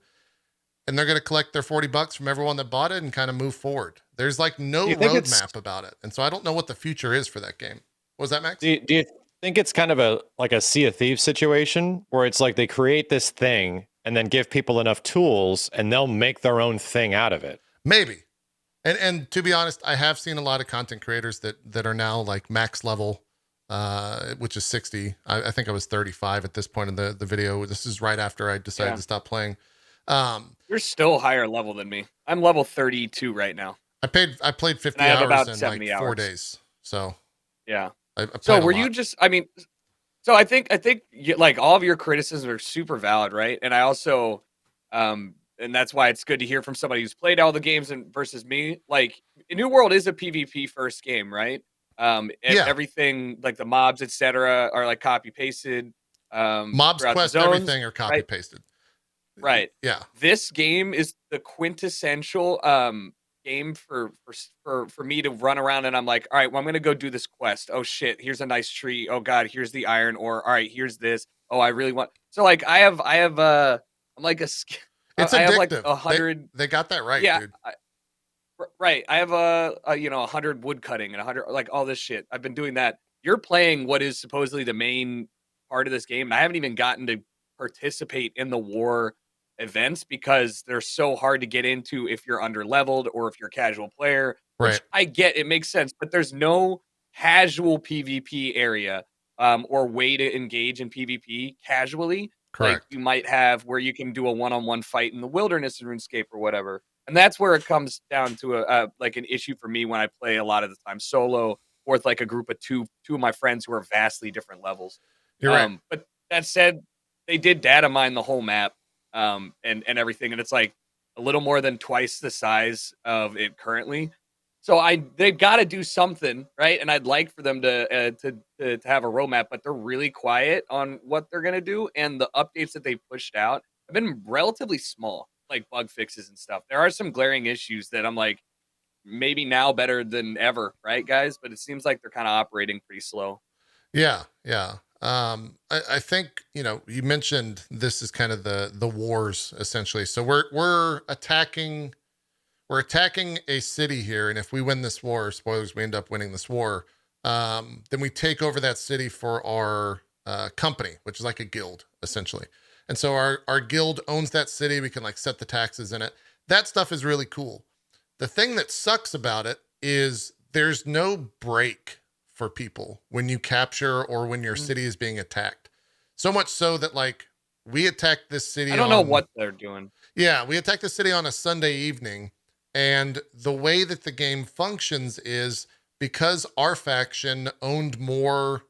Speaker 1: And they're going to collect their $40 from everyone that bought it and kind of move forward. There's like no roadmap about it. And so I don't know what the future is for that game. What was that, Max?
Speaker 4: Do you think it's kind of a Sea of Thieves situation where it's like they create this thing and then give people enough tools and they'll make their own thing out of it?
Speaker 1: Maybe. And to be honest, I have seen a lot of content creators that are now like max level, which is 60. I think I was 35 at this point in the video. This is right after I decided to stop playing.
Speaker 2: You're still higher level than me. I'm level 32 right now.
Speaker 1: I played 50
Speaker 2: hours
Speaker 1: about
Speaker 2: in
Speaker 1: 70
Speaker 2: like
Speaker 1: 4
Speaker 2: hours.
Speaker 1: days. So
Speaker 2: yeah.
Speaker 1: I played
Speaker 2: So
Speaker 1: a
Speaker 2: were
Speaker 1: lot.
Speaker 2: you just, I mean, So I think like all of your criticisms are super valid, right? And I also, and that's why it's good to hear from somebody who's played all the games and versus me. Like New World is a PvP first game, right?
Speaker 1: Yeah.
Speaker 2: Everything like the mobs, etc., are like copy pasted
Speaker 1: Mobs,
Speaker 2: throughout the
Speaker 1: quest,
Speaker 2: zones,
Speaker 1: everything are copy
Speaker 2: right?
Speaker 1: pasted.
Speaker 2: Right.
Speaker 1: Yeah.
Speaker 2: This game is the quintessential game for me to run around and I'm like, all right, well, I'm gonna go do this quest. Oh shit, here's a nice tree. Oh god, here's the iron ore. All right, here's this. Oh, I really want so like I have I'm like
Speaker 1: It's
Speaker 2: I have like
Speaker 1: addictive.
Speaker 2: 100.
Speaker 1: They got that right,
Speaker 2: Yeah,
Speaker 1: dude.
Speaker 2: right. I have a 100 wood cutting and 100 like all this shit. I've been doing that. You're playing what is supposedly the main part of this game, and I haven't even gotten to participate in the war events because they're so hard to get into if you're under leveled or if you're a casual player,
Speaker 1: Right.
Speaker 2: which I get, it makes sense, but there's no casual PvP area or way to engage in PvP casually. Like
Speaker 1: Correct.
Speaker 2: you might have where you can do a one-on-one fight in the wilderness in RuneScape or whatever. And that's where it comes down to a like an issue for me when I play a lot of the time solo or with like a group of two of my friends who are vastly different levels.
Speaker 1: You're right.
Speaker 2: But that said, they did data mine the whole map and everything, and it's like a little more than twice the size of it currently. So they've got to do something, right? And I'd like for them to have a roadmap, but they're really quiet on what they're gonna do, and the updates that they pushed out have been relatively small, like bug fixes and stuff. There are some glaring issues that I'm like, maybe now better than ever, right, guys? But it seems like they're kind of operating pretty slow.
Speaker 1: Yeah, yeah. I think you mentioned this is kind of the wars essentially. So we're attacking a city here, and if we win this war, spoilers, we end up winning this war. Then we take over that city for our company, which is like a guild essentially. And so our guild owns that city. We can like set the taxes in it. That stuff is really cool. The thing that sucks about it is there's no break for people when you capture or when your city is being attacked. So much so that like we attacked this city
Speaker 2: I don't know what they're doing.
Speaker 1: Yeah, we attacked the city on a Sunday evening, and the way that the game functions is because our faction owned more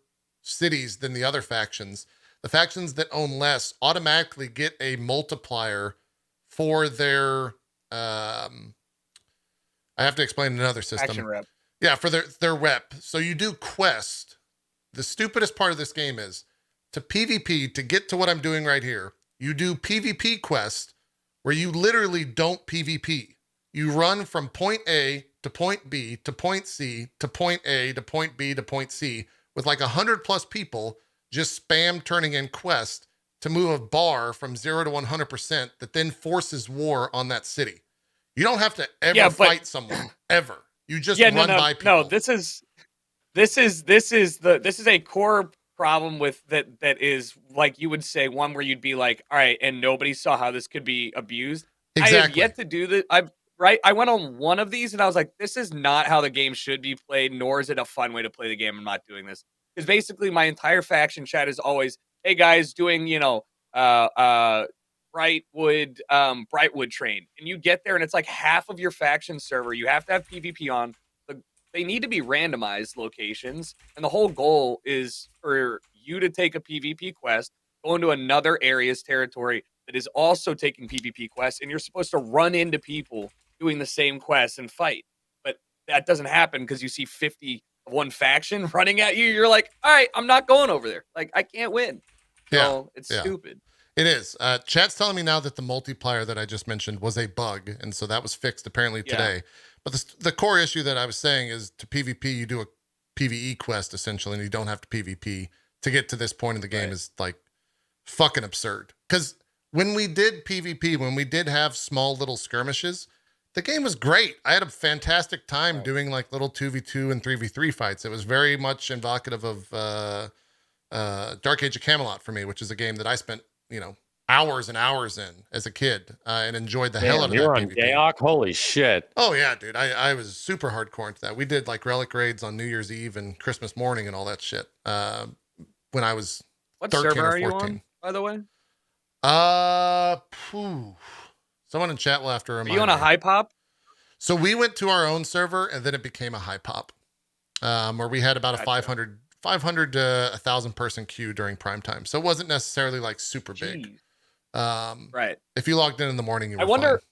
Speaker 1: cities than the other factions, the factions that own less automatically get a multiplier for their I have to explain another system.
Speaker 2: Action rep.
Speaker 1: Yeah, for their rep. So you do quest. The stupidest part of this game is to PvP, to get to what I'm doing right here, you do PvP quest where you literally don't PvP. You run from point A to point B to point C to point A to point B to point C with like 100+ people just spam turning in quest to move a bar from 0 to 100% that then forces war on that city. You don't have to ever fight someone ever. You just run by people.
Speaker 2: No, this is a core problem with that is like you would say one where you'd be like, all right, and nobody saw how this could be abused.
Speaker 1: Exactly.
Speaker 2: I have yet to do this. I went on one of these and I was like, this is not how the game should be played, nor is it a fun way to play the game. I'm not doing this. Because basically my entire faction chat is always, hey guys, doing, Brightwood train. And you get there and it's like half of your faction server. You have to have PvP on. They need to be randomized locations. And the whole goal is for you to take a PvP quest, go into another area's territory that is also taking PvP quests, and you're supposed to run into people doing the same quests and fight. But that doesn't happen because you see 50 of one faction running at you. You're like, all right, I'm not going over there. Like, I can't win. So it's stupid.
Speaker 1: It is. Chat's telling me now that the multiplier that I just mentioned was a bug, and so that was fixed apparently today. But the core issue that I was saying is to PvP, you do a PvE quest essentially, and you don't have to PvP to get to this point in the game is like fucking absurd. Because when we did PvP, when we did have small little skirmishes, the game was great. I had a fantastic time doing like little 2v2 and 3v3 fights. It was very much evocative of Dark Age of Camelot for me, which is a game that I spent, hours and hours in as a kid and enjoyed the hell out of that.
Speaker 4: You're on Gayok? Holy shit.
Speaker 1: Oh yeah, dude. I was super hardcore into that. We did like relic raids on New Year's Eve and Christmas morning and all that shit. When I was 13 or 14.
Speaker 2: You on, by the way?
Speaker 1: Someone in chat will have to remind me.
Speaker 2: Are you on a high pop?
Speaker 1: So we went to our own server and then it became a high pop. Where we had about a 500 500 to 1,000 person queue during prime time. So it wasn't necessarily like super big.
Speaker 2: Jeez. Right.
Speaker 1: If you logged in the morning, you were
Speaker 2: I wonder.
Speaker 1: fine.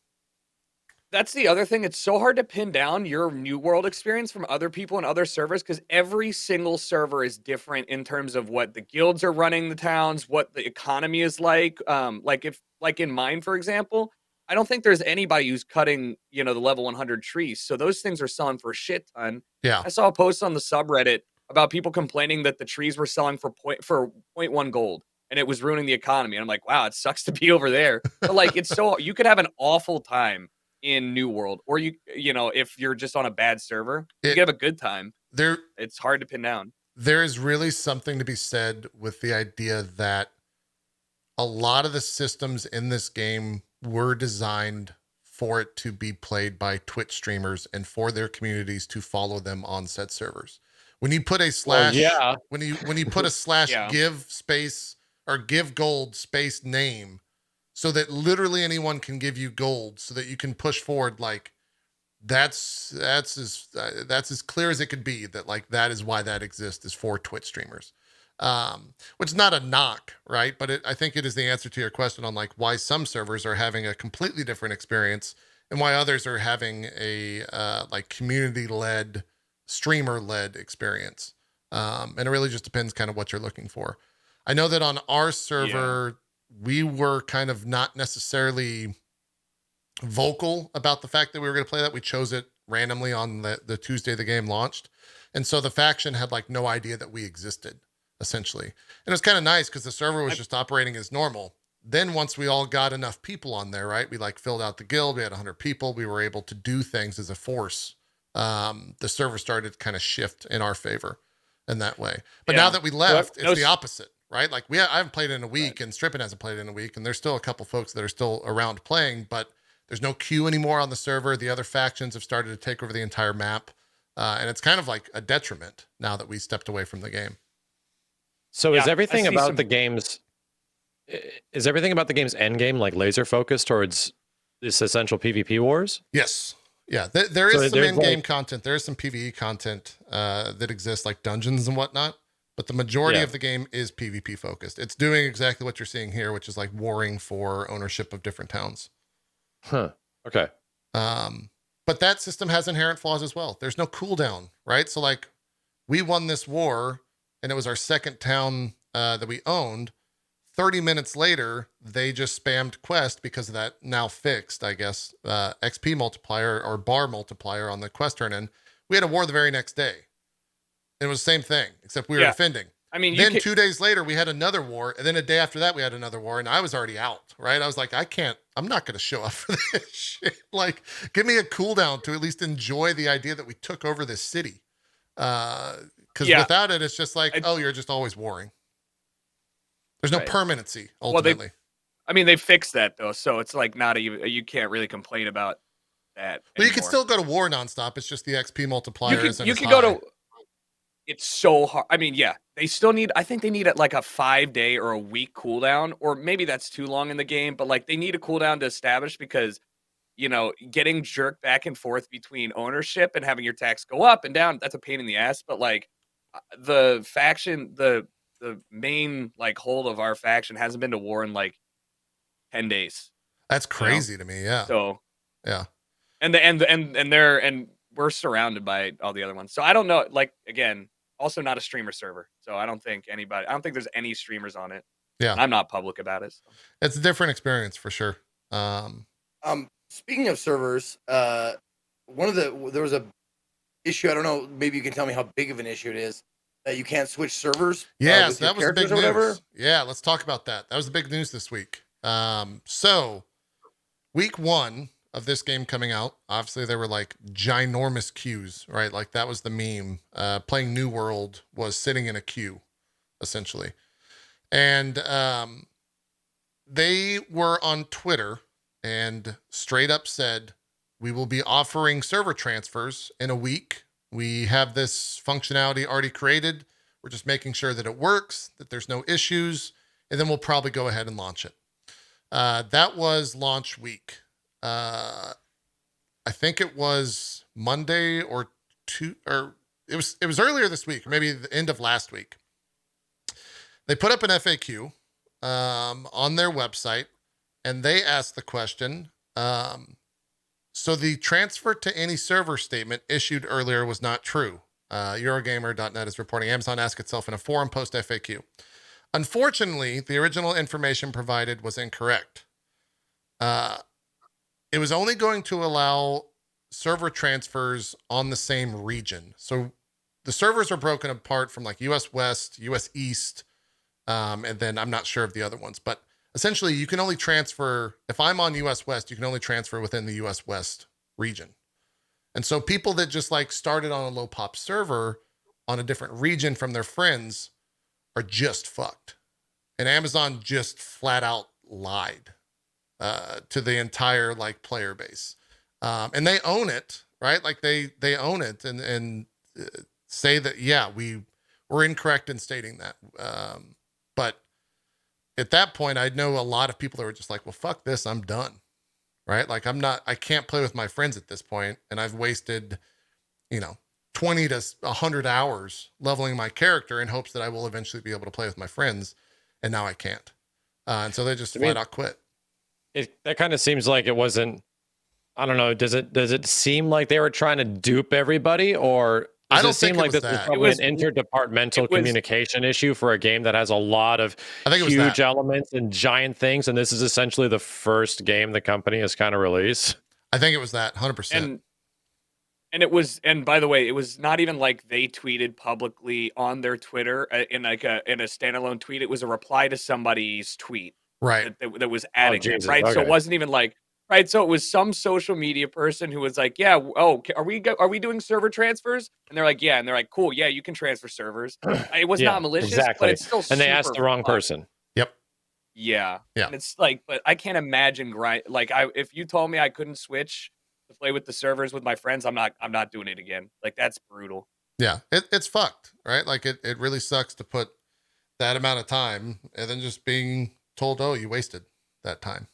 Speaker 2: That's the other thing. It's so hard to pin down your New World experience from other people and other servers because every single server is different in terms of what the guilds are running the towns, what the economy is like. Like in mine, for example, I don't think there's anybody who's cutting, the level 100 trees. So those things are selling for a shit ton.
Speaker 1: Yeah.
Speaker 2: I saw a post on the subreddit about people complaining that the trees were selling for point one gold and it was ruining the economy. And I'm like, wow, it sucks to be over there. But like, it's so you could have an awful time in New World, or if you're just on a bad server, you can have a good time. It's hard to pin down.
Speaker 1: There is really something to be said with the idea that a lot of the systems in this game were designed for it to be played by Twitch streamers and for their communities to follow them on said servers. When you put a slash, when you put a slash give space or give gold space name, so that literally anyone can give you gold, so that you can push forward, like that's as clear as it could be that like that is why that exists, is for Twitch streamers. Which is not a knock, right? But I think it is the answer to your question on like why some servers are having a completely different experience and why others are having a like community-led, streamer-led experience. And it really just depends kind of what you're looking for. I know that on our server, we were kind of not necessarily vocal about the fact that we were going to play that. We chose it randomly on the Tuesday the game launched. And so the faction had like no idea that we existed, essentially. And it was kind of nice because the server was just operating as normal. Then once we all got enough people on there, right, we like filled out the guild, we had 100 people, we were able to do things as a force. The server started to kind of shift in our favor in that way. But now that we left, it's the opposite, right? Like I haven't played in a week, and Strippin hasn't played in a week, and there's still a couple folks that are still around playing, but there's no queue anymore on the server. The other factions have started to take over the entire map. And it's kind of like a detriment now that we stepped away from the game.
Speaker 4: So is everything about the game's end game like laser focused towards this essential PvP wars?
Speaker 1: Yes. Yeah. There is some in-game content. There is some PvE content that exists, like dungeons and whatnot. But the majority of the game is PvP focused. It's doing exactly what you're seeing here, which is like warring for ownership of different towns.
Speaker 4: Huh. Okay.
Speaker 1: But that system has inherent flaws as well. There's no cooldown, right? So like we won this war and it was our second town that we owned. 30 minutes later, they just spammed quest because of that now fixed, I guess, XP multiplier or bar multiplier on the quest turn-in. We had a war the very next day. And it was the same thing, except we were defending.
Speaker 2: I mean,
Speaker 1: then 2 days later, we had another war. And then a day after that, we had another war. And I was already out, right? I was like, I'm not going to show up for this shit. Like, give me a cooldown to at least enjoy the idea that we took over this city. Because without it, it's just like, you're just always warring. There's no permanency, ultimately.
Speaker 2: Well, they fixed that, though. So it's like you can't really complain about that.
Speaker 1: Well, you can still go to war nonstop. It's just the XP multiplier isn't
Speaker 2: you
Speaker 1: as
Speaker 2: can
Speaker 1: high.
Speaker 2: go to. It's so hard. They still need, I think they need like a 5-day or a week cooldown, or maybe that's too long in the game, but like they need a cooldown to establish because, getting jerked back and forth between ownership and having your tax go up and down, that's a pain in the ass. But like the faction, the main like hold of our faction hasn't been to war in like 10 days.
Speaker 1: That's crazy to me. Yeah.
Speaker 2: So,
Speaker 1: yeah.
Speaker 2: And we're surrounded by all the other ones. So I don't know, like, again, also not a streamer server. So I don't think there's any streamers on it.
Speaker 1: Yeah.
Speaker 2: And I'm not public about it. So.
Speaker 1: It's a different experience for sure.
Speaker 3: Speaking of servers, there was a issue. I don't know. Maybe you can tell me how big of an issue it is that you can't switch servers.
Speaker 1: Yes, that was the big news. Yeah. Let's talk about that. That was the big news this week. So week 1 of this game coming out, obviously there were like ginormous queues, right? Like that was the meme. Playing New World was sitting in a queue, essentially. And they were on Twitter and straight up said, we will be offering server transfers in a week. We have this functionality already created. We're just making sure that it works, that there's no issues, and then we'll probably go ahead and launch it. That was launch week. I think it was Monday or it was earlier this week, maybe the end of last week. They put up an FAQ on their website, and they asked the question. So the transfer to any server statement issued earlier was not true. Eurogamer.net is reporting Amazon asked itself in a forum post FAQ. Unfortunately, the original information provided was incorrect. It was only going to allow server transfers on the same region. So the servers are broken apart from like US West, US East, and then I'm not sure of the other ones, but essentially you can only transfer, if I'm on US West, you can only transfer within the US West region. And so people that just like started on a low pop server on a different region from their friends are just fucked. And Amazon just flat out lied to the entire like player base. And they own it, right? Like they own it and say that, yeah, we're incorrect in stating that. But at that point, I know a lot of people that were just like, well, fuck this, I'm done. Right? Like I can't play with my friends at this point, and I've wasted, 20 to 100 hours leveling my character in hopes that I will eventually be able to play with my friends, and now I can't. And so they just flat out quit.
Speaker 4: That kind of seems like it wasn't. I don't know. Does it seem like they were trying to dupe everybody, or
Speaker 1: I
Speaker 4: does
Speaker 1: don't
Speaker 4: it seem
Speaker 1: think
Speaker 4: like
Speaker 1: it was
Speaker 4: this was
Speaker 1: that.
Speaker 4: probably an interdepartmental communication issue for a game that has a lot of
Speaker 1: I think it was
Speaker 4: huge
Speaker 1: that.
Speaker 4: elements and giant things, and this is essentially the first game the company has kind of released?
Speaker 1: I think it was that 100%.
Speaker 2: And it was, and by the way, it was not even like they tweeted publicly on their Twitter in a standalone tweet. It was a reply to somebody's tweet,
Speaker 1: Right.
Speaker 2: that was adding them,
Speaker 4: Jesus,
Speaker 2: right? So
Speaker 4: okay.
Speaker 2: it wasn't even like, right. So it was some social media person who was like, yeah, oh, are we doing server transfers? And they're like, yeah, and they're like, cool, yeah, you can transfer servers. It was
Speaker 4: Yeah,
Speaker 2: not malicious,
Speaker 4: exactly.
Speaker 2: but it's still
Speaker 4: And they asked
Speaker 2: super
Speaker 4: the wrong
Speaker 2: fucked.
Speaker 4: person.
Speaker 1: Yep.
Speaker 2: Yeah.
Speaker 1: Yeah.
Speaker 2: And it's like, but I can't imagine grind. Like if you told me I couldn't switch to play with the servers with my friends, I'm not doing it again. Like that's brutal.
Speaker 1: Yeah. It's fucked, right? Like it really sucks to put that amount of time and then just being told, oh, you wasted that time.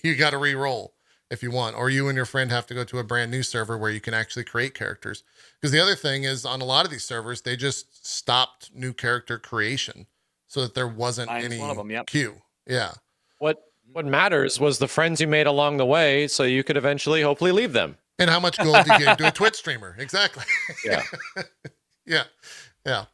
Speaker 1: You got to re-roll if you want, or you and your friend have to go to a brand new server where you can actually create characters. Because the other thing is on a lot of these servers, they just stopped new character creation so that there wasn't any
Speaker 2: one of them, yep.
Speaker 1: queue. Yeah.
Speaker 4: What matters was the friends you made along the way, so you could eventually, hopefully, leave them.
Speaker 1: And how much gold you gave to a Twitch streamer. Exactly.
Speaker 4: Yeah.
Speaker 1: Yeah. Yeah.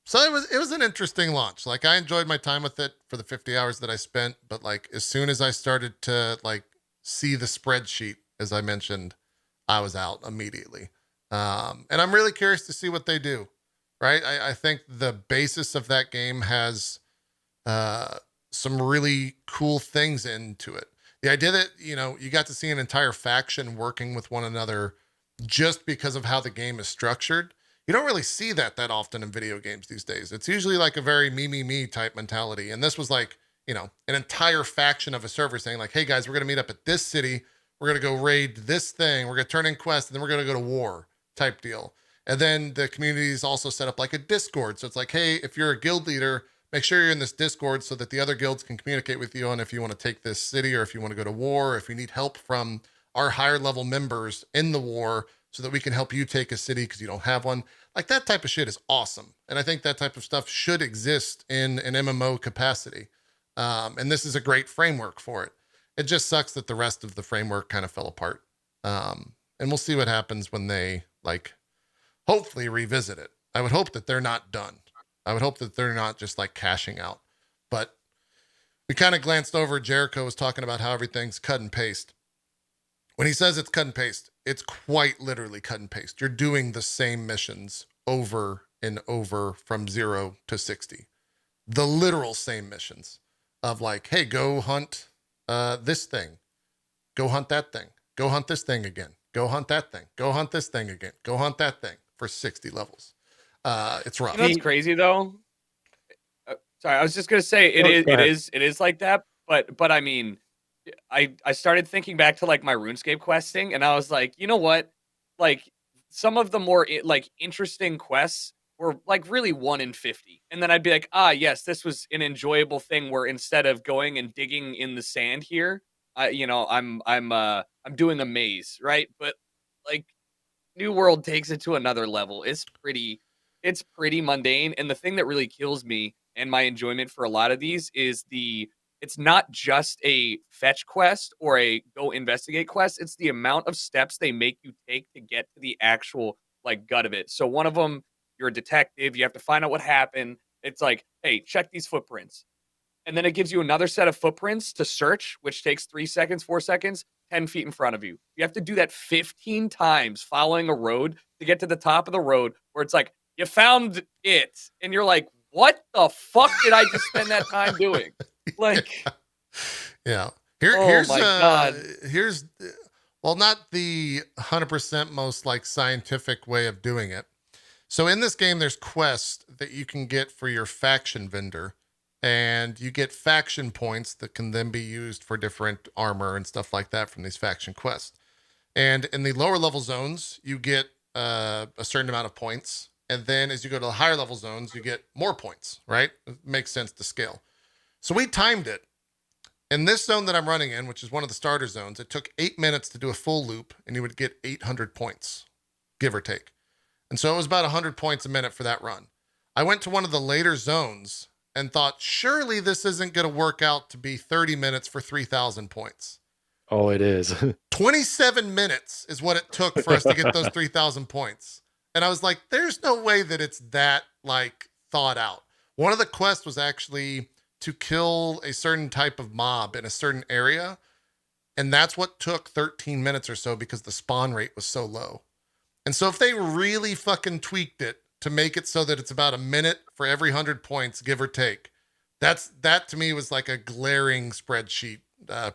Speaker 1: So it was an interesting launch. Like I enjoyed my time with it for the 50 hours that I spent, but like as soon as I started to like see the spreadsheet, as I mentioned, I was out immediately. And I'm really curious to see what they do. Right. I think the basis of that game has some really cool things into it. The idea that, you got to see an entire faction working with one another just because of how the game is structured. You don't really see that often in video games these days. It's usually like a very me type mentality. And this was like, an entire faction of a server saying like, hey guys, we're going to meet up at this city. We're going to go raid this thing. We're going to turn in quests and then we're going to go to war type deal. And then the community is also set up like a Discord. So it's like, hey, if you're a guild leader, make sure you're in this Discord so that the other guilds can communicate with you on if you want to take this city or if you want to go to war, or if you need help from our higher level members in the war so that we can help you take a city because you don't have one. Like that type of shit is awesome. And I think that type of stuff should exist in an MMO capacity. And this is a great framework for it. It just sucks that the rest of the framework kind of fell apart. And we'll see what happens when they like hopefully revisit it. I would hope that they're not done. I would hope that they're not just like cashing out. But we kind of glanced over. JERICHO was talking about how everything's cut and paste. When he says it's cut and paste, it's quite literally cut and paste. You're doing the same missions over and over from 0 to 60. The literal same missions of like, hey, go hunt this thing. Go hunt that thing. Go hunt this thing again. Go hunt that thing. Go hunt this thing again. Go hunt that thing for 60 levels. It's rough.
Speaker 2: You know what's crazy though? Sorry, I was just gonna say it is like that. But I mean, I started thinking back to like my RuneScape questing, and I was like, you know what? Like some of the more like interesting quests were like really 1 in 50, and then I'd be like, yes, this was an enjoyable thing where instead of going and digging in the sand here, I'm doing a maze, right? But like New World takes it to another level. It's pretty mundane. And the thing that really kills me and my enjoyment for a lot of these is it's not just a fetch quest or a go investigate quest. It's the amount of steps they make you take to get to the actual like gut of it. So one of them, you're a detective, you have to find out what happened. It's like, hey, check these footprints. And then it gives you another set of footprints to search, which takes 3 seconds, 4 seconds, 10 feet in front of you. You have to do that 15 times following a road to get to the top of the road where it's like, you found it. And you're like, what the fuck did I just spend that time doing? Like,
Speaker 1: Yeah.
Speaker 2: oh my God.
Speaker 1: Here's, well, not the 100% most like scientific way of doing it. So in this game, there's quests that you can get for your faction vendor, and you get faction points that can then be used for different armor and stuff like that from these faction quests. And in the lower level zones, you get a certain amount of points. And then as you go to the higher level zones, you get more points, right? It makes sense to scale. So we timed it. In this zone that I'm running in, which is one of the starter zones, it took 8 minutes to do a full loop, and you would get 800 points, give or take. And so it was about 100 points a minute for that run. I went to one of the later zones and thought, surely this isn't going to work out to be 30 minutes for 3,000 points.
Speaker 4: Oh, it is.
Speaker 1: 27 minutes is what it took for us to get those 3,000 points. And I was like, there's no way that it's that like thought out. One of the quests was actually to kill a certain type of mob in a certain area. And that's what took 13 minutes or so because the spawn rate was so low. And so if they really fucking tweaked it to make it so that it's about a minute for every 100 points, give or take, that to me was like a glaring spreadsheet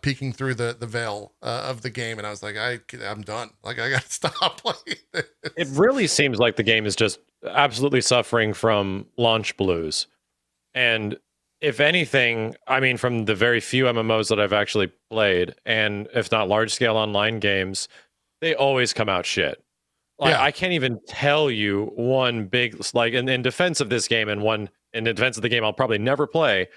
Speaker 1: peeking through the veil of the game. And I was like, I'm done. Like, I got to stop playing this.
Speaker 4: It really seems like the game is just absolutely suffering from launch blues. And if anything, I mean, from the very few MMOs that I've actually played, and if not large scale online games, they always come out shit. Like,
Speaker 1: Yeah.
Speaker 4: I can't even tell you one big, like, in defense of this game and one in defense of the game I'll probably never play.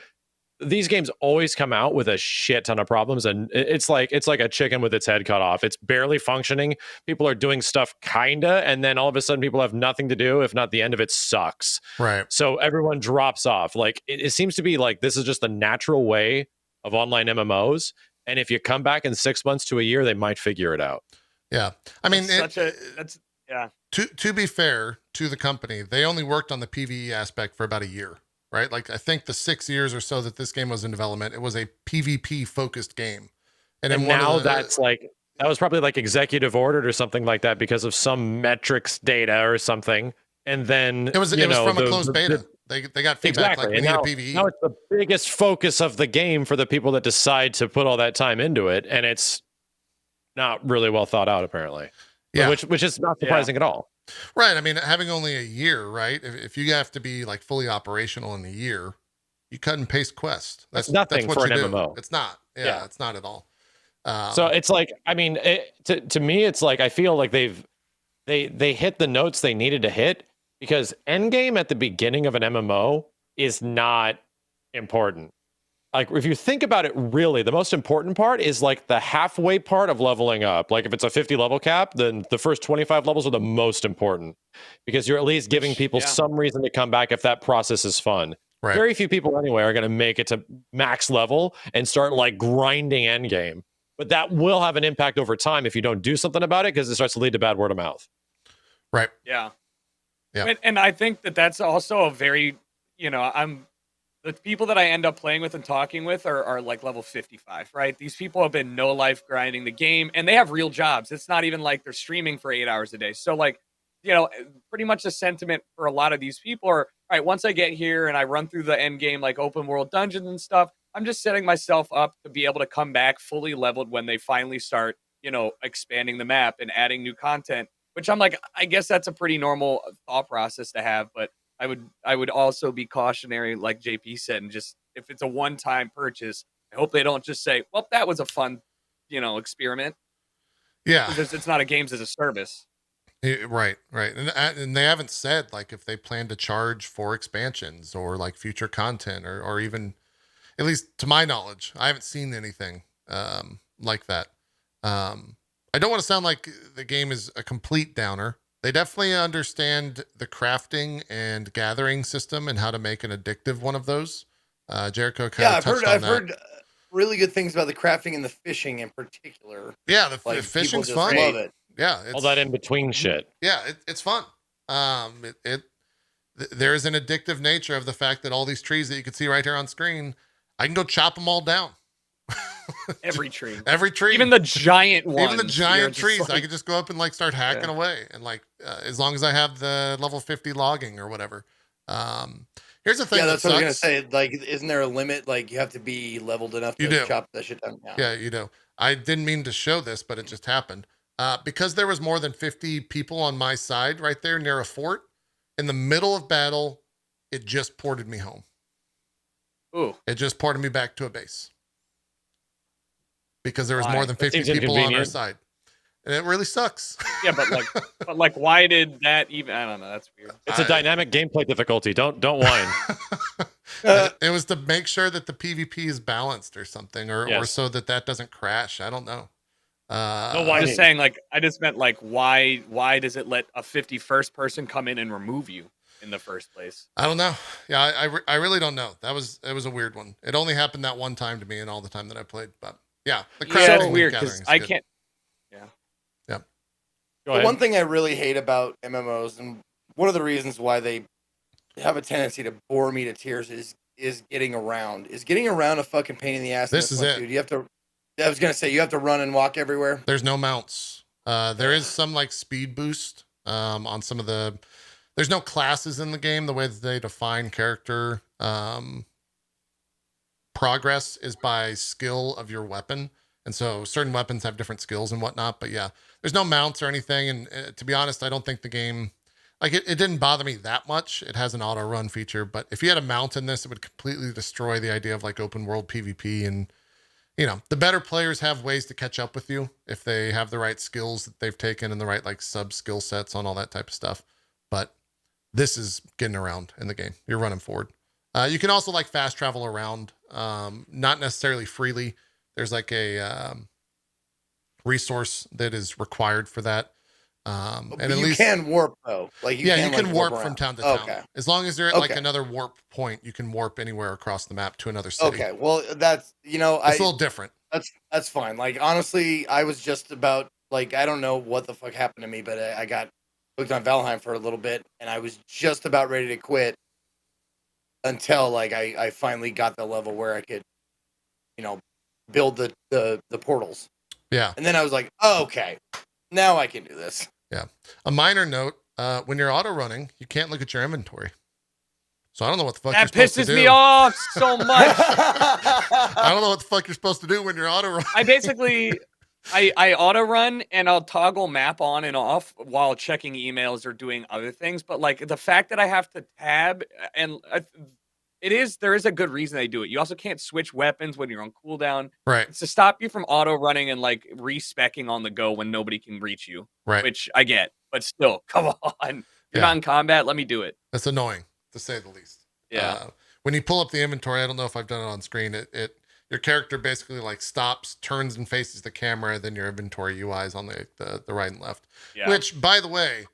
Speaker 4: These games always come out with a shit ton of problems, and it's like a chicken with its head cut off. It's barely functioning. People are doing stuff kinda, and then all of a sudden people have nothing to do. If not, the end of it sucks.
Speaker 1: Right.
Speaker 4: So everyone drops off. Like it seems to be like this is just the natural way of online MMOs. And if you come back in 6 months to a year, they might figure it out.
Speaker 1: Yeah. I mean,
Speaker 2: Yeah.
Speaker 1: To be fair to the company, they only worked on the PvE aspect for about a year, right? Like I think the 6 years or so that this game was in development, it was a PvP focused game.
Speaker 4: And now that's like, that was probably like executive ordered or something like that because of some metrics data or something. And then
Speaker 1: it was from a closed beta. They got feedback like we need a PvE.
Speaker 4: Now it's the biggest focus of the game for the people that decide to put all that time into it. And it's not really well thought out, apparently.
Speaker 1: Yeah.
Speaker 4: Which is not surprising at all.
Speaker 1: Right. I mean, having only a year, right? If you have to be like fully operational in a year, you cut and paste quests.
Speaker 4: That's nothing
Speaker 1: what
Speaker 4: for an
Speaker 1: you do.
Speaker 4: MMO.
Speaker 1: It's not. Yeah, it's not at all.
Speaker 4: So it's like, I mean, to me, it's like I feel like they hit the notes they needed to hit because endgame at the beginning of an MMO is not important. Like if you think about it, really, the most important part is like the halfway part of leveling up. Like if it's a 50 level cap, then the first 25 levels are the most important because you're at least giving people some reason to come back if that process is fun.
Speaker 1: Right.
Speaker 4: Very few people anyway are going to make it to max level and start like grinding endgame. But that will have an impact over time if you don't do something about it because it starts to lead to bad word of mouth.
Speaker 1: Right.
Speaker 2: Yeah.
Speaker 1: Yeah.
Speaker 2: And I think that's also a very, the people that I end up playing with and talking with are like level 55, right? These people have been no life grinding the game and they have real jobs. It's not even like they're streaming for 8 hours a day. So like, pretty much the sentiment for a lot of these people are, all right, once I get here and I run through the end game, like open world dungeons and stuff, I'm just setting myself up to be able to come back fully leveled when they finally start, expanding the map and adding new content, which I'm like, I guess that's a pretty normal thought process to have, but I would also be cautionary, like JP said, and just if it's a one-time purchase, I hope they don't just say, "Well, that was a fun, experiment."
Speaker 1: Yeah,
Speaker 2: because it's not a games as a service.
Speaker 1: Right, and they haven't said like if they plan to charge for expansions or like future content or even, at least to my knowledge, I haven't seen anything like that. I don't want to sound like the game is a complete downer. They definitely understand the crafting and gathering system and how to make an addictive one of those. JERICHO kind
Speaker 3: Yeah,
Speaker 1: of touched on
Speaker 3: I've
Speaker 1: that.
Speaker 3: heard really good things about the crafting and the fishing in particular.
Speaker 1: Yeah, the
Speaker 3: Like,
Speaker 1: fishing's
Speaker 3: people just
Speaker 1: fun.
Speaker 3: love it.
Speaker 1: Yeah,
Speaker 4: All that in between shit.
Speaker 1: Yeah, it's fun. There is an addictive nature of the fact that all these trees that you can see right here on screen, I can go chop them all down.
Speaker 2: Every tree.
Speaker 1: Every tree.
Speaker 2: Even the giant ones.
Speaker 1: Even the giant
Speaker 2: you're just
Speaker 1: trees, I
Speaker 2: like-
Speaker 1: could just go up and like start hacking away, and like as long as I have the level 50 logging or whatever. Here's the thing.
Speaker 3: Yeah,
Speaker 1: that
Speaker 3: that's what I was gonna
Speaker 1: sucks.
Speaker 3: say. Like, isn't there a limit? Like, you have to be leveled enough
Speaker 1: You
Speaker 3: to
Speaker 1: do.
Speaker 3: chop that shit down.
Speaker 1: Yeah, you know. I didn't mean to show this, but it just happened. Because there was more than 50 people on my side right there near a fort, in the middle of battle, it just ported me home.
Speaker 2: Ooh.
Speaker 1: It just ported me back to a base. Because there was
Speaker 2: Why?
Speaker 1: more than
Speaker 4: That
Speaker 1: 50
Speaker 4: seems
Speaker 1: people on our
Speaker 4: inconvenient.
Speaker 1: side. And it really sucks.
Speaker 2: Yeah, but like, why did that even? I don't know. That's weird.
Speaker 4: It's a dynamic gameplay difficulty. Don't whine.
Speaker 1: It was to make sure that the PvP is balanced or something, or
Speaker 4: Yes.
Speaker 1: so that doesn't crash. I don't know.
Speaker 4: No
Speaker 2: I'm
Speaker 4: whining.
Speaker 2: just saying, like, I just meant like, why does it let a 51st person come in and remove you in the first place?
Speaker 1: I don't know. Yeah, I really don't know. It was a weird one. It only happened that one time to me in all the time that I played. But yeah, the crafting
Speaker 2: Yeah, it's
Speaker 1: and
Speaker 2: weird
Speaker 1: gathering
Speaker 2: because
Speaker 1: is
Speaker 2: I
Speaker 1: good.
Speaker 2: can't.
Speaker 4: Go
Speaker 3: The
Speaker 4: ahead.
Speaker 3: one thing I really hate about MMOs, and one of the reasons why they have a tendency to bore me to tears, is getting around. Is getting around a fucking pain in the ass? in
Speaker 1: This is
Speaker 3: one,
Speaker 1: it.
Speaker 3: dude. You have to. I was gonna say you have to run and walk everywhere.
Speaker 1: There's no mounts. There is some like speed boost on some of the. There's no classes in the game. The way that they define character progress is by skill of your weapon. And so certain weapons have different skills and whatnot. But yeah, there's no mounts or anything. And to be honest, I don't think the game, like it didn't bother me that much. It has an auto run feature. But if you had a mount in this, it would completely destroy the idea of like open world PvP. And, you know, the better players have ways to catch up with you if they have the right skills that they've taken and the right like sub skill sets on all that type of stuff. But this is getting around in the game. You're running forward. You can also like fast travel around, not necessarily freely. There's like a resource that is required for that. And
Speaker 3: But
Speaker 1: at
Speaker 3: you
Speaker 1: least
Speaker 3: can warp though. Like you
Speaker 1: you can
Speaker 3: like,
Speaker 1: warp
Speaker 3: around.
Speaker 1: from town to town.
Speaker 3: Okay.
Speaker 1: As long as you're at like
Speaker 3: Okay.
Speaker 1: another warp point, you can warp anywhere across the map to another city.
Speaker 3: Okay. Well, that's
Speaker 1: It's a little different.
Speaker 3: that's fine. Like honestly, I was just about like I don't know what the fuck happened to me, but I got hooked on Valheim for a little bit, and I was just about ready to quit until like I finally got the level where I could, you know, build the portals,
Speaker 1: Yeah.
Speaker 3: and then I was like, oh, okay, now I can do this.
Speaker 1: A minor note, when you're auto running, you can't look at your inventory. So I don't know what the fuck you're
Speaker 2: That
Speaker 1: supposed to
Speaker 2: pisses
Speaker 1: do.
Speaker 2: me off so much.
Speaker 1: I don't know what the fuck you're supposed to do when you're auto running.
Speaker 2: I basically, I auto run and I'll toggle map on and off while checking emails or doing other things. But like the fact that I have to tab and there is a good reason they do it. You also can't switch weapons when you're on cooldown.
Speaker 1: Right.
Speaker 2: It's to stop you from auto running and like respecking on the go when nobody can reach you,
Speaker 1: Right.
Speaker 2: which I get. But still, come on. If you're
Speaker 1: Yeah.
Speaker 2: not in combat, let me do it.
Speaker 1: That's annoying, to say the least.
Speaker 2: Yeah.
Speaker 1: When you pull up the inventory, I don't know if I've done it on screen. Your character basically like stops, turns and faces the camera, then your inventory UI is on the right and left.
Speaker 2: Yeah.
Speaker 1: Which, by the way,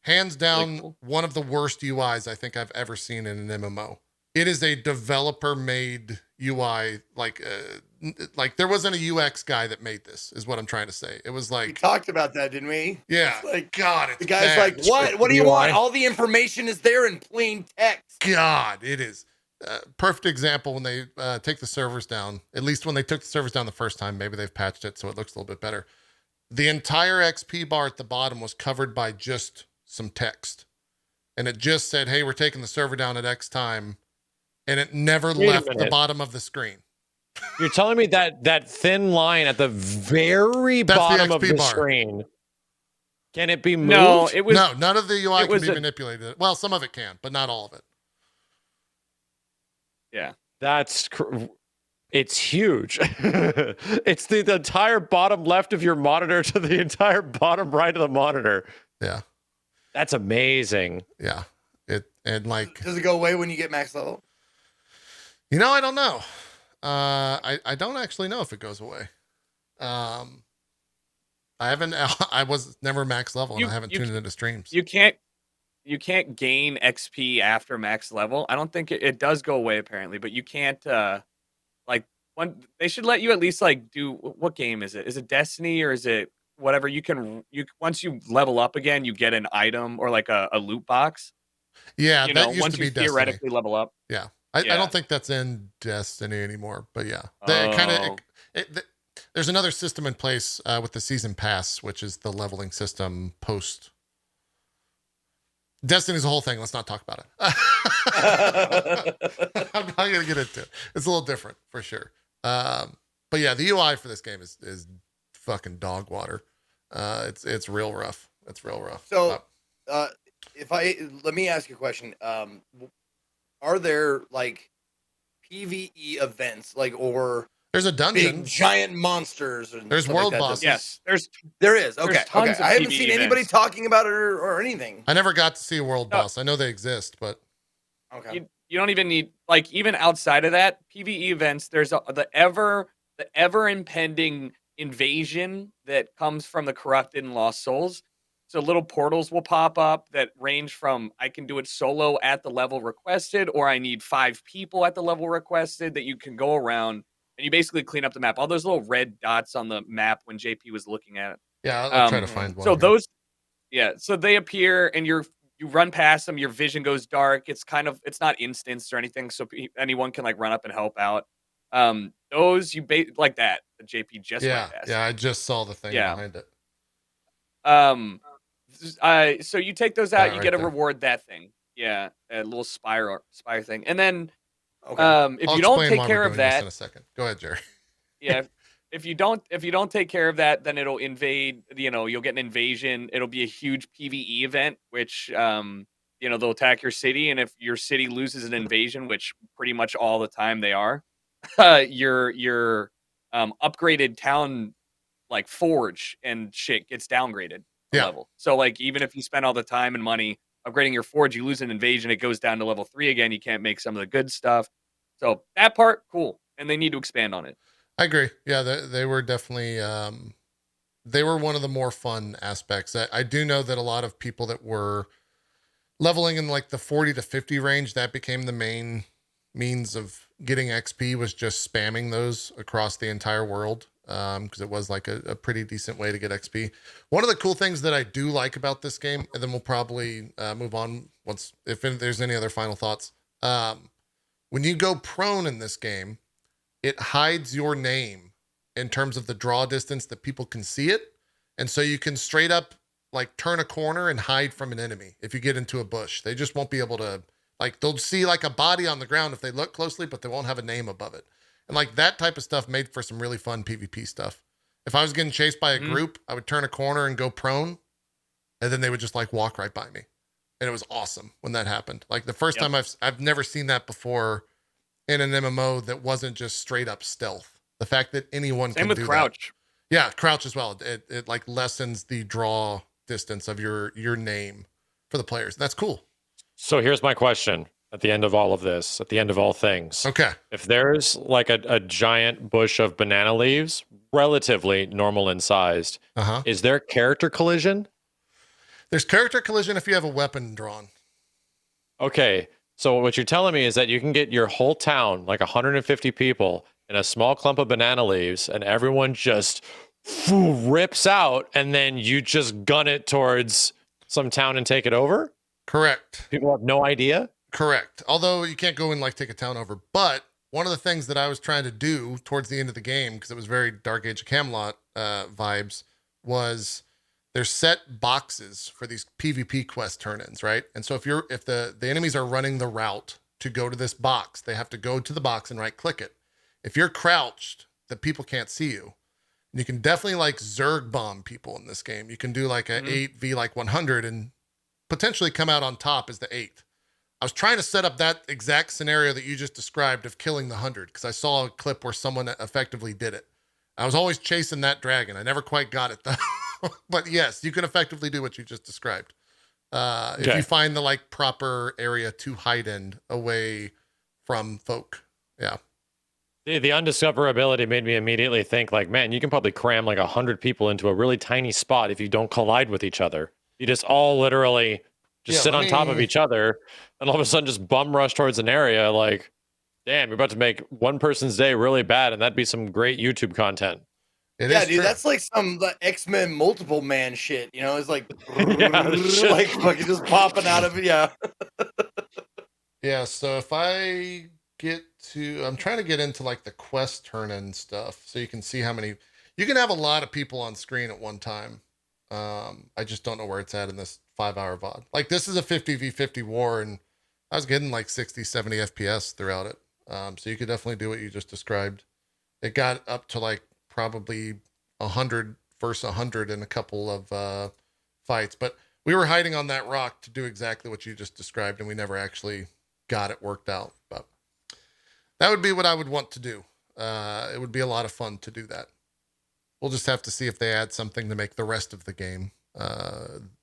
Speaker 1: hands down,
Speaker 2: Really cool.
Speaker 1: one of the worst UIs I think I've ever seen in an MMO. It is a developer-made UI. Like there wasn't a UX guy that made this, is what I'm trying to say. It was
Speaker 3: We
Speaker 1: like,
Speaker 3: talked about that, didn't we?
Speaker 1: yeah,
Speaker 3: It's like
Speaker 1: God, it's
Speaker 3: the guy's
Speaker 1: bad.
Speaker 3: like, what? What do you
Speaker 4: UI.
Speaker 3: want? All the information is there in plain text.
Speaker 1: God, it is. Perfect example when they take the servers down. At least when they took the servers down the first time, maybe they've patched it so it looks a little bit better. The entire XP bar at the bottom was covered by just some text. And it just said, hey, we're taking the server down at X time. And it never
Speaker 4: Wait a
Speaker 1: left the
Speaker 4: minute.
Speaker 1: bottom of the screen.
Speaker 4: You're telling me that thin line at the very
Speaker 1: That's the
Speaker 4: bottom of
Speaker 1: XP
Speaker 4: the
Speaker 1: bar.
Speaker 4: screen, can it be moved?
Speaker 2: No, it was
Speaker 1: No, none of the UI
Speaker 2: it
Speaker 1: can
Speaker 2: was
Speaker 1: be
Speaker 2: a-
Speaker 1: manipulated. Well, some of it can, but not all of it.
Speaker 2: yeah.
Speaker 4: It's huge. It's the entire bottom left of your monitor to the entire bottom right of the monitor.
Speaker 1: Yeah.
Speaker 4: That's amazing.
Speaker 1: Yeah. And like,
Speaker 3: Does it go away when you get max level?
Speaker 1: you know, I don't know. I don't actually know if it goes away. I haven't. I was never max level, and
Speaker 2: You
Speaker 1: I haven't
Speaker 2: you
Speaker 1: tuned into streams.
Speaker 2: you can't gain XP after max level. I don't think it does go away apparently, but you can't like one they should let you at least like do what game is it? Is it Destiny or is it whatever you once you level up again, you get an item or like a loot box,
Speaker 1: Yeah, that used
Speaker 2: once
Speaker 1: to
Speaker 2: you
Speaker 1: be Destiny.
Speaker 2: theoretically level up.
Speaker 1: Yeah, I
Speaker 2: Yeah.
Speaker 1: don't think that's in Destiny anymore. But yeah,
Speaker 2: Oh.
Speaker 1: there's another system in place with the season pass, which is the leveling system post. Destiny's a whole thing. Let's not talk about it. I'm not gonna get into it. It's a little different for sure. But yeah, the UI for this game is fucking dog water. It's real rough. It's real rough.
Speaker 3: So, let me ask you a question. Are there like PVE events, like, or
Speaker 1: there's a dungeon,
Speaker 3: big giant monsters, and
Speaker 1: there's
Speaker 3: stuff
Speaker 1: world
Speaker 3: like that?
Speaker 1: bosses.
Speaker 2: Yes,
Speaker 3: There is. Okay,
Speaker 2: tons
Speaker 3: okay.
Speaker 2: of
Speaker 3: I haven't
Speaker 2: PvE
Speaker 3: seen anybody
Speaker 2: events.
Speaker 3: talking about it or anything.
Speaker 1: I never got to see a world
Speaker 2: No.
Speaker 1: boss. I know they exist, but
Speaker 3: Okay.
Speaker 2: You don't even need like even outside of that PvE events. There's the ever impending invasion that comes from the corrupted and lost souls. So little portals will pop up that range from I can do it solo at the level requested, or I need 5 people at the level requested that you can go around and you basically clean up the map. All those little red dots on the map when JP was looking at it.
Speaker 1: yeah, I'll try to find one.
Speaker 2: So
Speaker 1: here.
Speaker 2: those, yeah, so they appear and you run past them, your vision goes dark. It's it's not instanced or anything, so anyone can like run up and help out. Those like that. The JP just went past.
Speaker 1: Yeah, I just saw the thing behind it.
Speaker 2: So you take those out,
Speaker 1: That
Speaker 2: you
Speaker 1: right
Speaker 2: get a
Speaker 1: there.
Speaker 2: reward that thing. Yeah, a little spire thing, and then
Speaker 3: Okay.
Speaker 2: if
Speaker 1: I'll
Speaker 2: you don't
Speaker 1: explain
Speaker 2: take
Speaker 1: why
Speaker 2: care
Speaker 1: we're
Speaker 2: of
Speaker 1: doing this
Speaker 2: that,
Speaker 1: in a second. Go ahead, Jerry.
Speaker 2: yeah. If you don't take care of that, then it'll invade. You'll get an invasion. It'll be a huge PVE event, which they'll attack your city, and if your city loses an invasion, which pretty much all the time they are, your upgraded town like forge and shit gets downgraded a
Speaker 1: Yeah.
Speaker 2: level. So like even if you spend all the time and money upgrading your forge, you lose an invasion, it goes down to level 3 again. You can't make some of the good stuff. So that part, cool, and they need to expand on it.
Speaker 1: I agree. Yeah, they were definitely they were one of the more fun aspects. I do know that a lot of people that were leveling in like the 40 to 50 range, that became the main means of getting XP, was just spamming those across the entire world. Because it was like a pretty decent way to get XP. One of the cool things that I do like about this game, and then we'll probably move on if there's any other final thoughts. When you go prone in this game, it hides your name in terms of the draw distance that people can see it. And so you can straight up like turn a corner and hide from an enemy. If you get into a bush, they just won't be able to, like, they'll see like a body on the ground if they look closely, but they won't have a name above it. And like that type of stuff made for some really fun PvP stuff. If I was getting chased by a group, I would turn a corner and go prone, and then they would just like walk right by me. And it was awesome when that happened. Like the first time I've never seen that before in an MMO that wasn't just straight up stealth. The fact that anyone
Speaker 2: Same
Speaker 1: can
Speaker 2: with
Speaker 1: do
Speaker 2: crouch.
Speaker 1: that. Yeah, crouch as well. It like lessens the draw distance of your name for the players. That's cool.
Speaker 4: So here's my question at the end of all of this, at the end of all things.
Speaker 1: Okay.
Speaker 4: If there's like a giant bush of banana leaves, relatively normal in sized, is there character collision?
Speaker 1: There's character collision if you have a weapon drawn.
Speaker 4: Okay. So what you're telling me is that you can get your whole town, like 150 people, in a small clump of banana leaves, and everyone just rips out, and then you just gun it towards some town and take it over?
Speaker 1: Correct.
Speaker 4: People have no idea?
Speaker 1: Correct. Although you can't go and like take a town over. But one of the things that I was trying to do towards the end of the game, because it was very Dark Age of Camelot vibes, was there's set boxes for these PvP quest turn-ins, right? And so if the enemies are running the route to go to this box, they have to go to the box and right click it. If you're crouched, the people can't see you. And you can definitely like Zerg bomb people in this game. You can do like a 8v like 100 and potentially come out on top as the 8. I was trying to set up that exact scenario that you just described of killing the 100, because I saw a clip where someone effectively did it. I was always chasing that dragon. I never quite got it though. But yes, you can effectively do what you just described. If you find the like proper area to hide in away from folk. Yeah.
Speaker 4: The undiscoverability made me immediately think like, man, you can probably cram like 100 people into a really tiny spot if you don't collide with each other. You just all literally just
Speaker 1: Yeah,
Speaker 4: sit
Speaker 1: let
Speaker 4: on top of
Speaker 1: me-
Speaker 4: each other, and all of a sudden just bum rush towards an area. Like, damn, you're about to make one person's day really bad, and that'd be some great YouTube content.
Speaker 1: It
Speaker 3: Yeah,
Speaker 1: is
Speaker 3: dude,
Speaker 1: true.
Speaker 3: that's like some X-Men multiple man shit. You know, it's like
Speaker 4: Yeah, shit.
Speaker 3: like fucking just popping out of it. Yeah.
Speaker 1: Yeah, so if I get to, I'm trying to get into like the quest turn in stuff so you can see how many, you can have a lot of people on screen at one time. I just don't know where it's at in this 5-hour VOD. Like this is a 50v50 war and I was getting like 60, 70 FPS throughout it. So you could definitely do what you just described. It got up to like probably 100 versus 100 in a couple of fights, but we were hiding on that rock to do exactly what you just described and we never actually got it worked out, but that would be what I would want to do. It would be a lot of fun to do that. We'll just have to see if they add something to make the rest of the game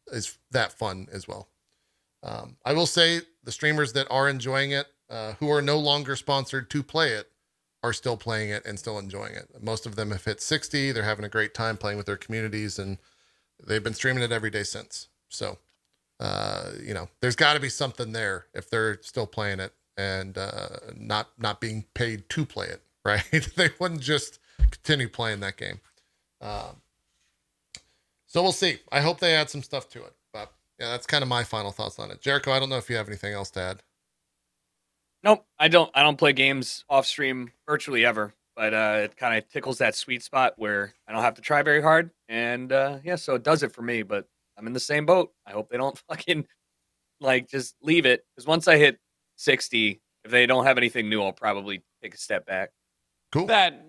Speaker 1: is that fun as well. I will say the streamers that are enjoying it, who are no longer sponsored to play it, are still playing it and still enjoying it. Most of them have hit 60. They're having a great time playing with their communities, and they've been streaming it every day since. So, there's got to be something there if they're still playing it and not being paid to play it, right? They wouldn't just continue playing that game. So we'll see. I hope they add some stuff to it. But yeah, that's kind of my final thoughts on it. Jericho, I don't know if you have anything else to add.
Speaker 2: Nope, I don't play games off stream virtually ever, but it kind of tickles that sweet spot where I don't have to try very hard, and so it does it for me. But I'm in the same boat. I hope they don't fucking like just leave it, because once I hit 60, if they don't have anything new, I'll probably take a step back.
Speaker 1: Cool.
Speaker 4: That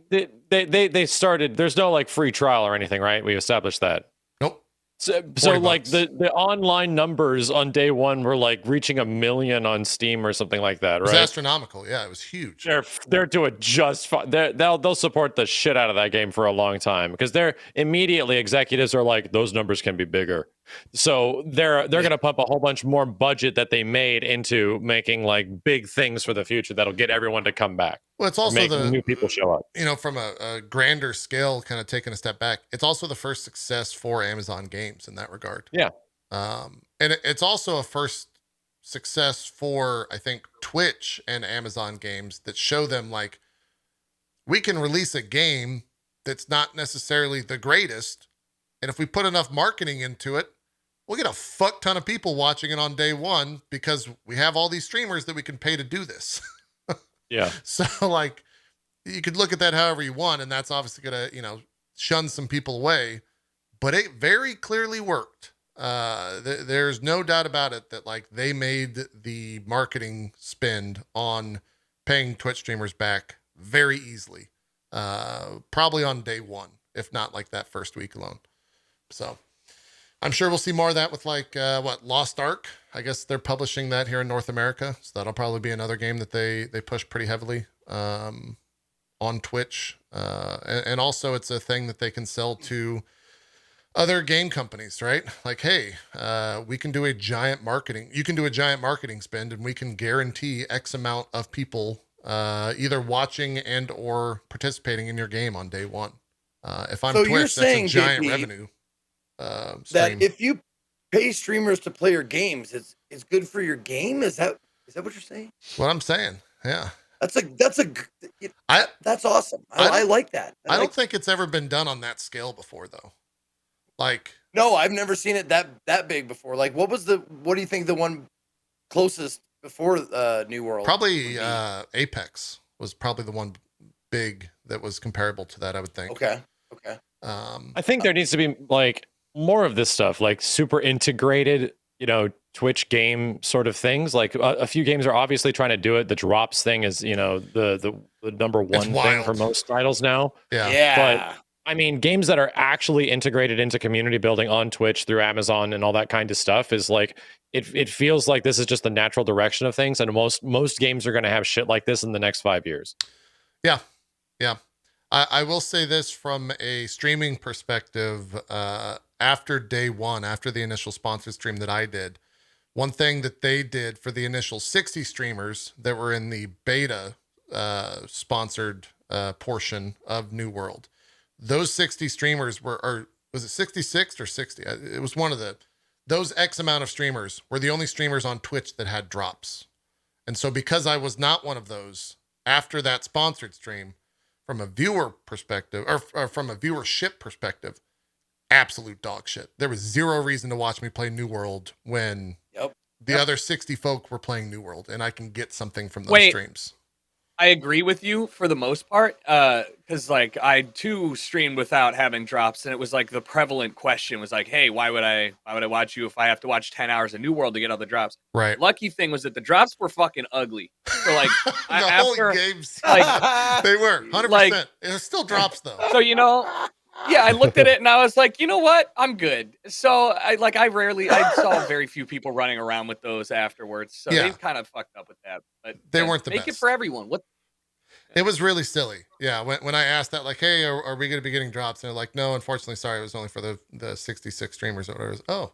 Speaker 4: they started. There's no like free trial or anything, right? We established that.
Speaker 1: Nope.
Speaker 4: So
Speaker 1: 40
Speaker 4: like
Speaker 1: bucks.
Speaker 4: the online numbers on day one were like reaching 1 million on Steam or something like that,
Speaker 1: It was
Speaker 4: right?
Speaker 1: astronomical. Yeah, it was huge.
Speaker 4: They're doing just fine. They'll support the shit out of that game for a long time, because they're immediately executives are like, those numbers can be bigger. So they're gonna pump a whole bunch more budget that they made into making like big things for the future that'll get everyone to come back.
Speaker 1: Well, it's
Speaker 4: Or
Speaker 1: also
Speaker 4: make new people show up.
Speaker 1: from a grander scale, kind of taking a step back, it's also the first success for Amazon games in that regard.
Speaker 4: Yeah.
Speaker 1: And it's also a first success for, I think, Twitch and Amazon games that show them like, we can release a game that's not necessarily the greatest. And if we put enough marketing into it, we'll get a fuck ton of people watching it on day one because we have all these streamers that we can pay to do this.
Speaker 4: Yeah.
Speaker 1: So like, you could look at that however you want, and that's obviously gonna, shun some people away, but it very clearly worked. There's no doubt about it that like they made the marketing spend on paying Twitch streamers back very easily, probably on day one, if not like that first week alone. So I'm sure we'll see more of that with like Lost Ark. I guess they're publishing that here in North America, so that'll probably be another game that they push pretty heavily on Twitch, and also it's a thing that they can sell to other game companies, right? Like, hey, we can do a giant marketing. You can do a giant marketing spend, and we can guarantee X amount of people either watching and or participating in your game on day one. If I'm
Speaker 3: So you're
Speaker 1: Twitch, that's a
Speaker 3: saying,
Speaker 1: giant
Speaker 3: JP,
Speaker 1: revenue.
Speaker 3: that
Speaker 1: Stream.
Speaker 3: if you pay streamers to play your games, it's good for your game. Is that what you're saying?
Speaker 1: That's what I'm saying. Yeah.
Speaker 3: That's awesome. I like that.
Speaker 1: I don't think it's ever been done on that scale before, though. Like,
Speaker 3: no, I've never seen it that big before. Like, what do you think the one closest before New World?
Speaker 1: probably Apex was probably the one big that was comparable to that, I would think.
Speaker 3: Okay.
Speaker 4: I think there needs to be like more of this stuff, like super integrated, Twitch game sort of things. Like a few games are obviously trying to do it. The drops thing is, the number one thing for most titles now.
Speaker 3: Yeah.
Speaker 4: But I mean, games that are actually integrated into community building on Twitch through Amazon and all that kind of stuff is like, it feels like this is just the natural direction of things. And most games are going to have shit like this in the next 5 years.
Speaker 1: Yeah. I will say this from a streaming perspective, after day one, after the initial sponsored stream that I did, one thing that they did for the initial 60 streamers that were in the beta sponsored portion of New World. Those 60 streamers or was it 66 or 60? It was one of those X amount of streamers were the only streamers on Twitch that had drops. And so because I was not one of those, after that sponsored stream, from a viewer perspective, or from a viewership perspective, absolute dog shit. There was zero reason to watch me play New World when the other 60 folk were playing New World, and I can get something from those streams.
Speaker 2: I agree with you for the most part, because like I too streamed without having drops, and it was like the prevalent question was like, "Hey, why would I watch you if I have to watch 10 hours of New World to get all the drops?"
Speaker 1: Right.
Speaker 2: Lucky thing was that the drops were fucking ugly. So like,
Speaker 1: whole games, like they were 100%. Like, it still drops though.
Speaker 2: So yeah, I looked at it and I was like, you know what? I'm good. So I saw very few people running around with those afterwards. So they kind of fucked up with that. But
Speaker 1: they weren't the
Speaker 2: best. Make it for everyone.
Speaker 1: It was really silly. Yeah. When I asked that, like, hey, are we going to be getting drops? And they're like, no, unfortunately, sorry. It was only for the 66 streamers or whatever. Oh,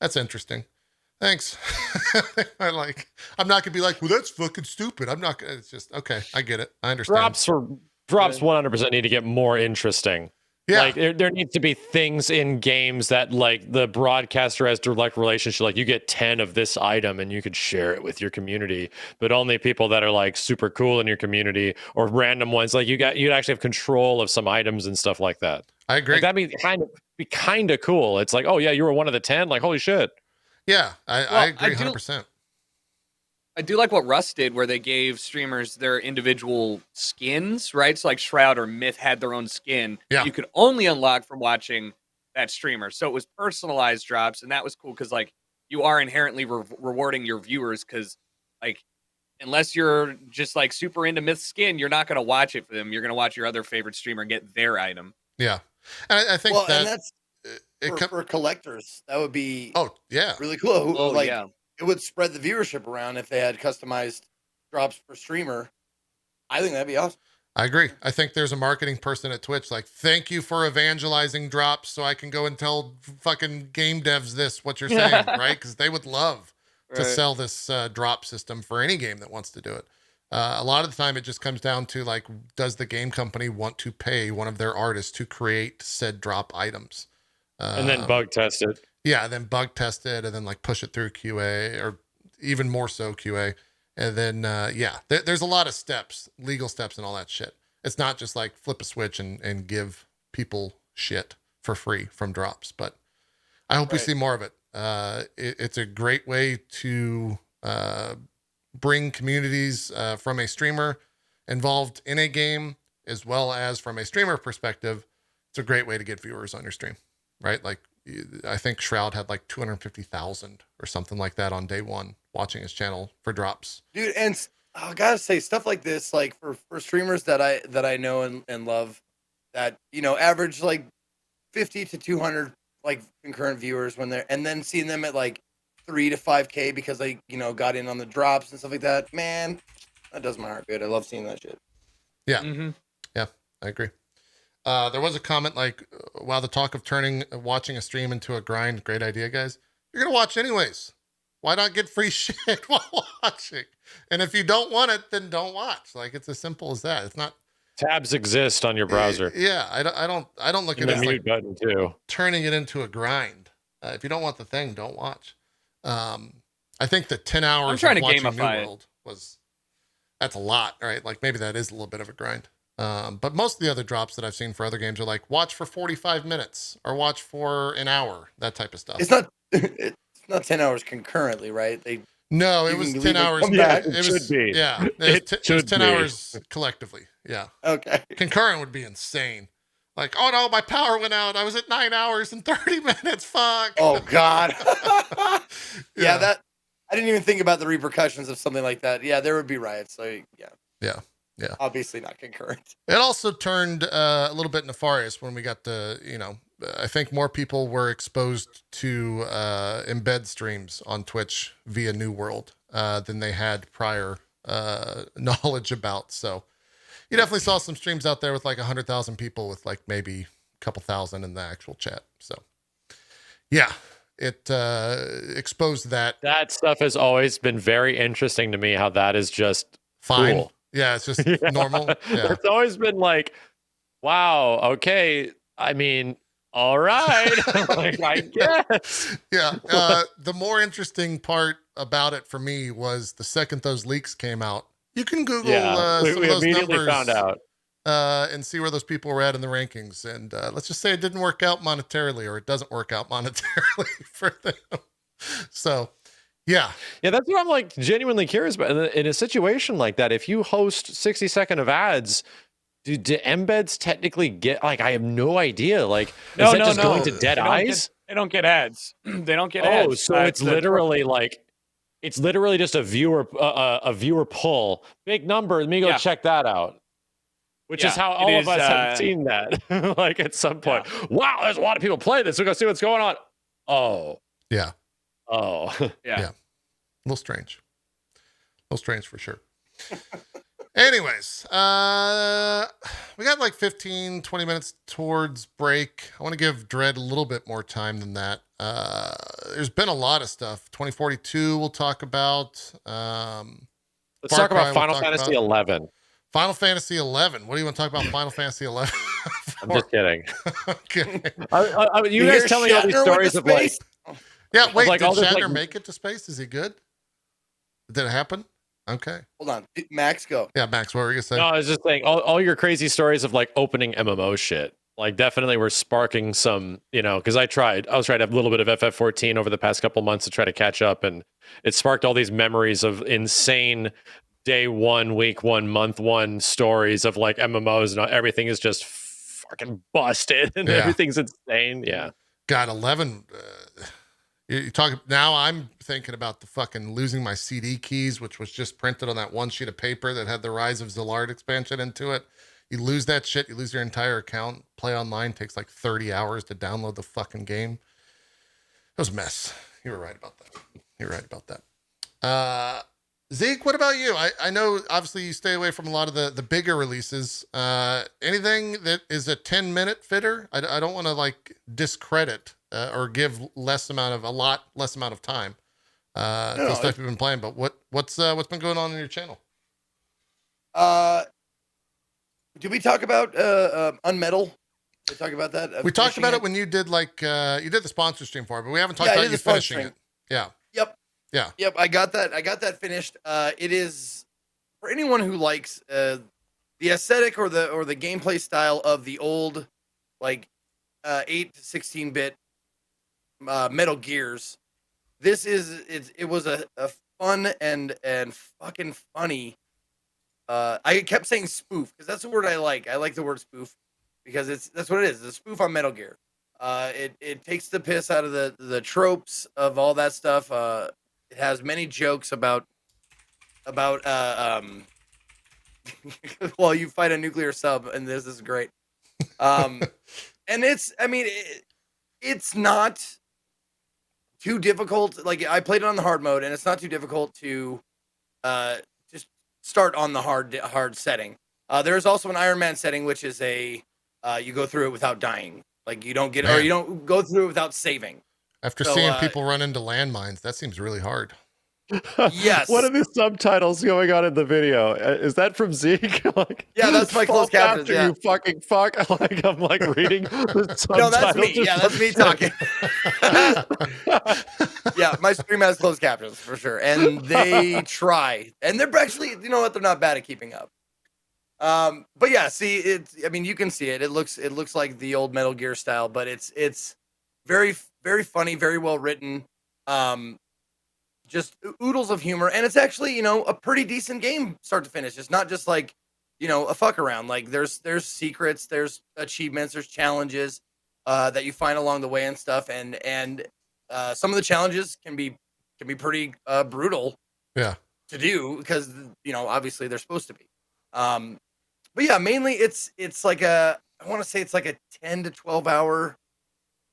Speaker 1: that's interesting. Thanks. I'm not going to be like, well, that's fucking stupid. I'm not going to, it's just, okay. I get it. I understand.
Speaker 4: Drops 100% need to get more interesting. Yeah. Like there needs to be things in games that like the broadcaster has direct relationship. Like you get 10 of this item and you could share it with your community, but only people that are like super cool in your community or random ones. Like you'd actually have control of some items and stuff like that.
Speaker 1: I agree.
Speaker 4: Like, that'd be kind of cool. It's like, oh yeah, you were one of the 10. Like, holy shit.
Speaker 1: Yeah. I agree 100%.
Speaker 2: I do like what Rust did, where they gave streamers their individual skins, right? So like Shroud or Myth had their own skin you could only unlock from watching that streamer. So it was personalized drops, and that was cool because like you are inherently rewarding your viewers because like unless you're just like super into Myth's skin, you're not going to watch it for them. You're going to watch your other favorite streamer get their item.
Speaker 1: Yeah, and I think
Speaker 3: and that's for collectors. That would be really cool. It would spread the viewership around if they had customized drops per streamer. I think that'd be awesome.
Speaker 1: I agree. I think there's a marketing person at Twitch like, thank you for evangelizing drops so I can go and tell fucking game devs what you're saying, right? Because they would love to sell this drop system for any game that wants to do it. A lot of the time it just comes down to like, does the game company want to pay one of their artists to create said drop items?
Speaker 4: And then bug test it.
Speaker 1: Yeah, then bug test it and then like push it through QA or even more so QA. And then, there's a lot of steps, legal steps and all that shit. It's not just like flip a switch and give people shit for free from drops. But I hope we see more of it. It's a great way to bring communities from a streamer involved in a game, as well as from a streamer perspective. It's a great way to get viewers on your stream, right? Like, I think Shroud had like 250,000 or something like that on day one watching his channel for drops.
Speaker 3: Dude, and I gotta say stuff like this, like for streamers that I know and love, that average like 50 to 200 like concurrent viewers when they're, and then seeing them at like 3 to 5K because they got in on the drops and stuff like that. Man, that does my heart good. I love seeing that shit.
Speaker 1: Yeah, yeah, I agree. There was a comment like, wow, the talk of turning watching a stream into a grind. Great idea, guys. You're going to watch anyways. Why not get free shit while watching? And if you don't want it, then don't watch. Like, it's as simple as that. It's not.
Speaker 4: Tabs exist on your browser.
Speaker 1: Yeah. I don't look at it as
Speaker 4: mute
Speaker 1: like
Speaker 4: button too.
Speaker 1: Turning it into a grind. If you don't want the thing, don't watch. I think the 10 hours
Speaker 2: I'm trying
Speaker 1: of
Speaker 2: to
Speaker 1: watching
Speaker 2: gamify
Speaker 1: New World that's a lot, right? Like maybe that is a little bit of a grind. But most of the other drops that I've seen for other games are like watch for 45 minutes or watch for an hour, that type of stuff.
Speaker 3: It's not 10 hours concurrently, right?
Speaker 1: No, it was 10 hours.
Speaker 4: It should be.
Speaker 1: Yeah, it was 10 hours collectively. Yeah.
Speaker 3: Okay.
Speaker 1: Concurrent would be insane. Like, oh no, my power went out. I was at 9 hours and 30 minutes. Fuck.
Speaker 3: Oh God. Yeah, that I didn't even think about the repercussions of something like that. Yeah, there would be riots. So
Speaker 1: yeah.
Speaker 3: Obviously not concurrent.
Speaker 1: It also turned a little bit nefarious when we got to, I think more people were exposed to embed streams on Twitch via New World than they had prior knowledge about. So you definitely saw some streams out there with like 100,000 people with like maybe a couple thousand in the actual chat. So yeah, it exposed that.
Speaker 4: That stuff has always been very interesting to me, how that is just
Speaker 1: fine.
Speaker 4: Cool.
Speaker 1: Yeah, it's just
Speaker 4: Yeah.
Speaker 1: normal. Yeah.
Speaker 4: It's always been like, wow, okay. I mean, all right. Like, I guess.
Speaker 1: Yeah. The more interesting part about it for me was the second those leaks came out. You can Google
Speaker 4: Yeah,
Speaker 1: some of
Speaker 4: we
Speaker 1: those
Speaker 4: immediately
Speaker 1: numbers
Speaker 4: found out.
Speaker 1: and see where those people were at in the rankings. And let's just say it didn't work out monetarily, or it doesn't work out monetarily for them. So, yeah.
Speaker 4: Yeah, that's what I'm like genuinely curious about. In a situation like that, if you host 60-second of ads, do embeds technically get, like, I have no idea. Like, is that just going to dead eyes?
Speaker 5: They don't get ads. They don't get
Speaker 4: Oh,
Speaker 5: ads.
Speaker 4: so it's literally like, it's literally just a viewer pull. Big number. Let me go check that out. Which is how all of us have seen that. Like, at some point, wow, there's a lot of people play this. We're gonna see what's going on. Oh,
Speaker 1: Yeah.
Speaker 4: oh,
Speaker 1: Yeah. A little strange. A little strange for sure. Anyways, we got like 15, 20 minutes towards break. I want to give Dread a little bit more time than that. There's been a lot of stuff. 2042 we'll talk about.
Speaker 4: Let's talk about Final Fantasy 11.
Speaker 1: Final Fantasy 11. What do you want to talk about Final Fantasy 11?
Speaker 4: I'm just kidding.
Speaker 1: Okay.
Speaker 4: You guys tell me all these stories of like,
Speaker 1: yeah, wait,
Speaker 4: like
Speaker 1: did
Speaker 4: all this,
Speaker 1: Shatner
Speaker 4: like,
Speaker 1: make it to space? Is he good? Did it happen? Okay.
Speaker 3: Hold on, Max, go.
Speaker 1: Yeah, Max, what were you gonna say?
Speaker 4: No, I was just saying all your crazy stories of like opening MMO shit, like definitely were sparking some, because I was trying to have a little bit of FF14 over the past couple months to try to catch up, and it sparked all these memories of insane day one, week one, month one stories of like MMOs, and everything is just fucking busted and everything's insane. Yeah.
Speaker 1: God, 11. You talk now. I'm thinking about the fucking losing my CD keys, which was just printed on that one sheet of paper that had the Rise of Zillard expansion into it. You lose that shit, you lose your entire account. Play online takes like 30 hours to download the fucking game. It was a mess. You were right about that. Zeke, what about you? I know obviously you stay away from a lot of the bigger releases. Anything that is a 10-minute fitter? I don't want to like discredit or give a lot less amount of time to stuff you've been playing. But what's been going on in your channel?
Speaker 3: Did we talk about unMetal? Did we talk about that?
Speaker 1: We talked about it when you did you did the sponsor stream for it, but we haven't talked about you finishing it. Yeah.
Speaker 3: Yep.
Speaker 1: Yeah.
Speaker 3: Yep. I got that finished. It is for anyone who likes the aesthetic or the gameplay style of the old 8 to 16-bit Metal Gears. It was a fun and fucking funny. I kept saying spoof because that's the word I like. I like the word spoof because that's what it is. It's a spoof on Metal Gear. It takes the piss out of the tropes of all that stuff. It has many jokes about well, you fight a nuclear sub, and this is great. And it's not too difficult. Like, I played it on the hard mode, and it's not too difficult to just start on the hard setting. There is also an Iron Man setting, which is you go through it without dying. Like, you don't or you don't go through it without saving.
Speaker 1: After seeing people run into landmines, that seems really hard.
Speaker 3: Yes.
Speaker 4: What are the subtitles going on in the video? Is that from Zeke? Like,
Speaker 3: yeah, that's my closed captions.
Speaker 4: After you fucking fuck, like I'm like reading the subtitles.
Speaker 3: No, that's me. Yeah, that's me talking. Yeah, my stream has closed captions for sure, and they try, and they're actually, you know what, they're not bad at keeping up. But yeah, see, you can see it. It looks like the old Metal Gear style, but it's very, very funny, very well written. Just oodles of humor, and it's actually, a pretty decent game start to finish. It's not just like, a fuck around. Like, there's secrets, there's achievements, there's challenges that you find along the way and stuff, and some of the challenges can be pretty brutal.
Speaker 1: Yeah.
Speaker 3: To do, because obviously they're supposed to be. But yeah, mainly it's like I want to say it's like a 10 to 12 hour,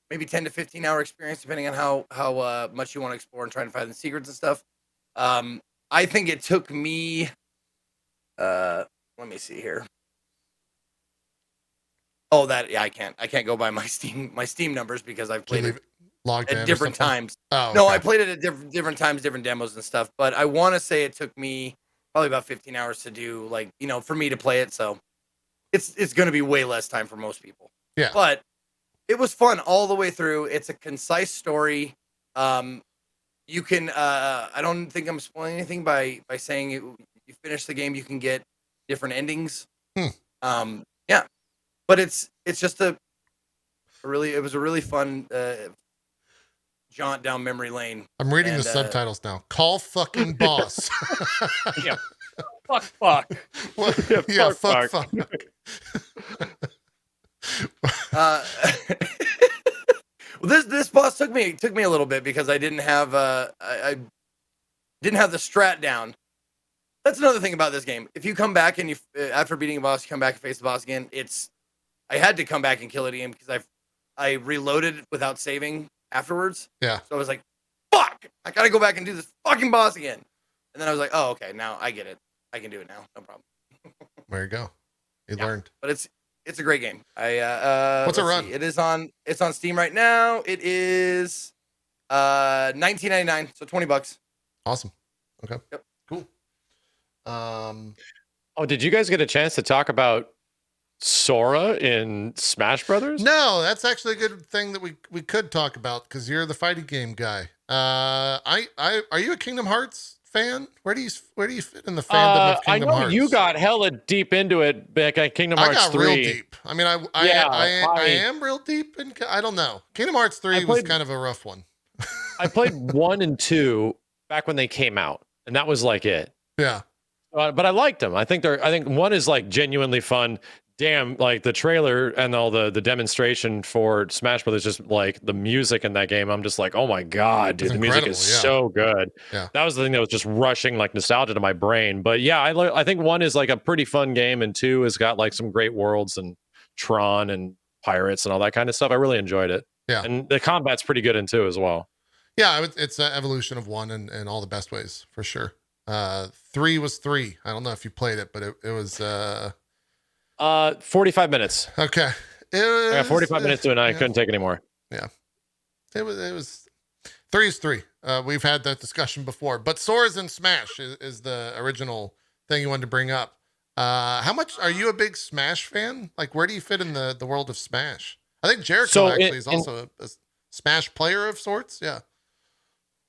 Speaker 3: maybe 10 to 15 hour experience, depending on how much you want to explore and try to find the secrets and stuff. I think it took me, let me see here. Oh, I can't go by my Steam numbers because I've played it
Speaker 1: logged
Speaker 3: at different times.
Speaker 1: Oh,
Speaker 3: no,
Speaker 1: okay.
Speaker 3: I played it at different times, different demos and stuff. But I want to say it took me probably about 15 hours to do, like, for me to play it. So it's going to be way less time for most people.
Speaker 1: Yeah.
Speaker 3: But it was fun all the way through. It's a concise story. You can I don't think I'm spoiling anything by saying you finish the game, you can get different endings. Yeah. But it's just it was a really fun jaunt down memory lane.
Speaker 1: I'm reading the subtitles now. Call fucking boss.
Speaker 5: Yeah. Fuck.
Speaker 1: What?
Speaker 5: Yeah,
Speaker 1: fuck.
Speaker 3: Well, this boss took me a little bit because I didn't have I didn't have the strat down. That's another thing about this game. If you come back and after beating a boss, you come back and face the boss again, I had to come back and kill it again because I reloaded without saving afterwards.
Speaker 1: Yeah.
Speaker 3: So I was like, fuck, I gotta go back and do this fucking boss again. And then I was like, oh, okay, now I get it. I can do it now. No problem.
Speaker 1: There you go. You learned.
Speaker 3: But it's a great game.
Speaker 1: What's it run?
Speaker 3: See. It's on Steam right now. It is $19.99, so $20.
Speaker 1: Awesome. Okay.
Speaker 3: Yep.
Speaker 1: Cool.
Speaker 4: Oh, did you guys get a chance to talk about Sora in Smash Brothers?
Speaker 1: No, that's actually a good thing that we could talk about because you're the fighting game guy. Are you a Kingdom Hearts fan? Where do you fit in the fandom of Kingdom Hearts?
Speaker 4: I know you got hella deep into it back at Kingdom Hearts 3.
Speaker 1: I got real deep. I mean, I am real deep, and I don't know. Kingdom Hearts 3 was kind of a rough one.
Speaker 4: I played 1 and 2 back when they came out, and that was like it.
Speaker 1: Yeah.
Speaker 4: But I liked them. I think 1 is like genuinely fun. Damn, like the trailer and all the demonstration for Smash Brothers, just like the music in that game. I'm just like, oh my god, dude, the music is so good.
Speaker 1: Yeah.
Speaker 4: That was the thing that was just rushing like nostalgia to my brain. But yeah, I think 1 is like a pretty fun game, and 2 has got like some great worlds and Tron and pirates and all that kind of stuff. I really enjoyed it.
Speaker 1: Yeah.
Speaker 4: And the combat's pretty good in 2 as well.
Speaker 1: Yeah, it's an evolution of 1 in all the best ways for sure. 3 was 3. I don't know if you played it, but it was
Speaker 4: 45 minutes.
Speaker 1: Okay.
Speaker 4: I got 45 minutes to it, and I couldn't take any more.
Speaker 1: Yeah. It was 3 is 3. We've had that discussion before, but Sora's in Smash is the original thing you wanted to bring up. How much are you a big Smash fan? Like, where do you fit in the world of Smash? I think JERICHO is also a Smash player of sorts. Yeah.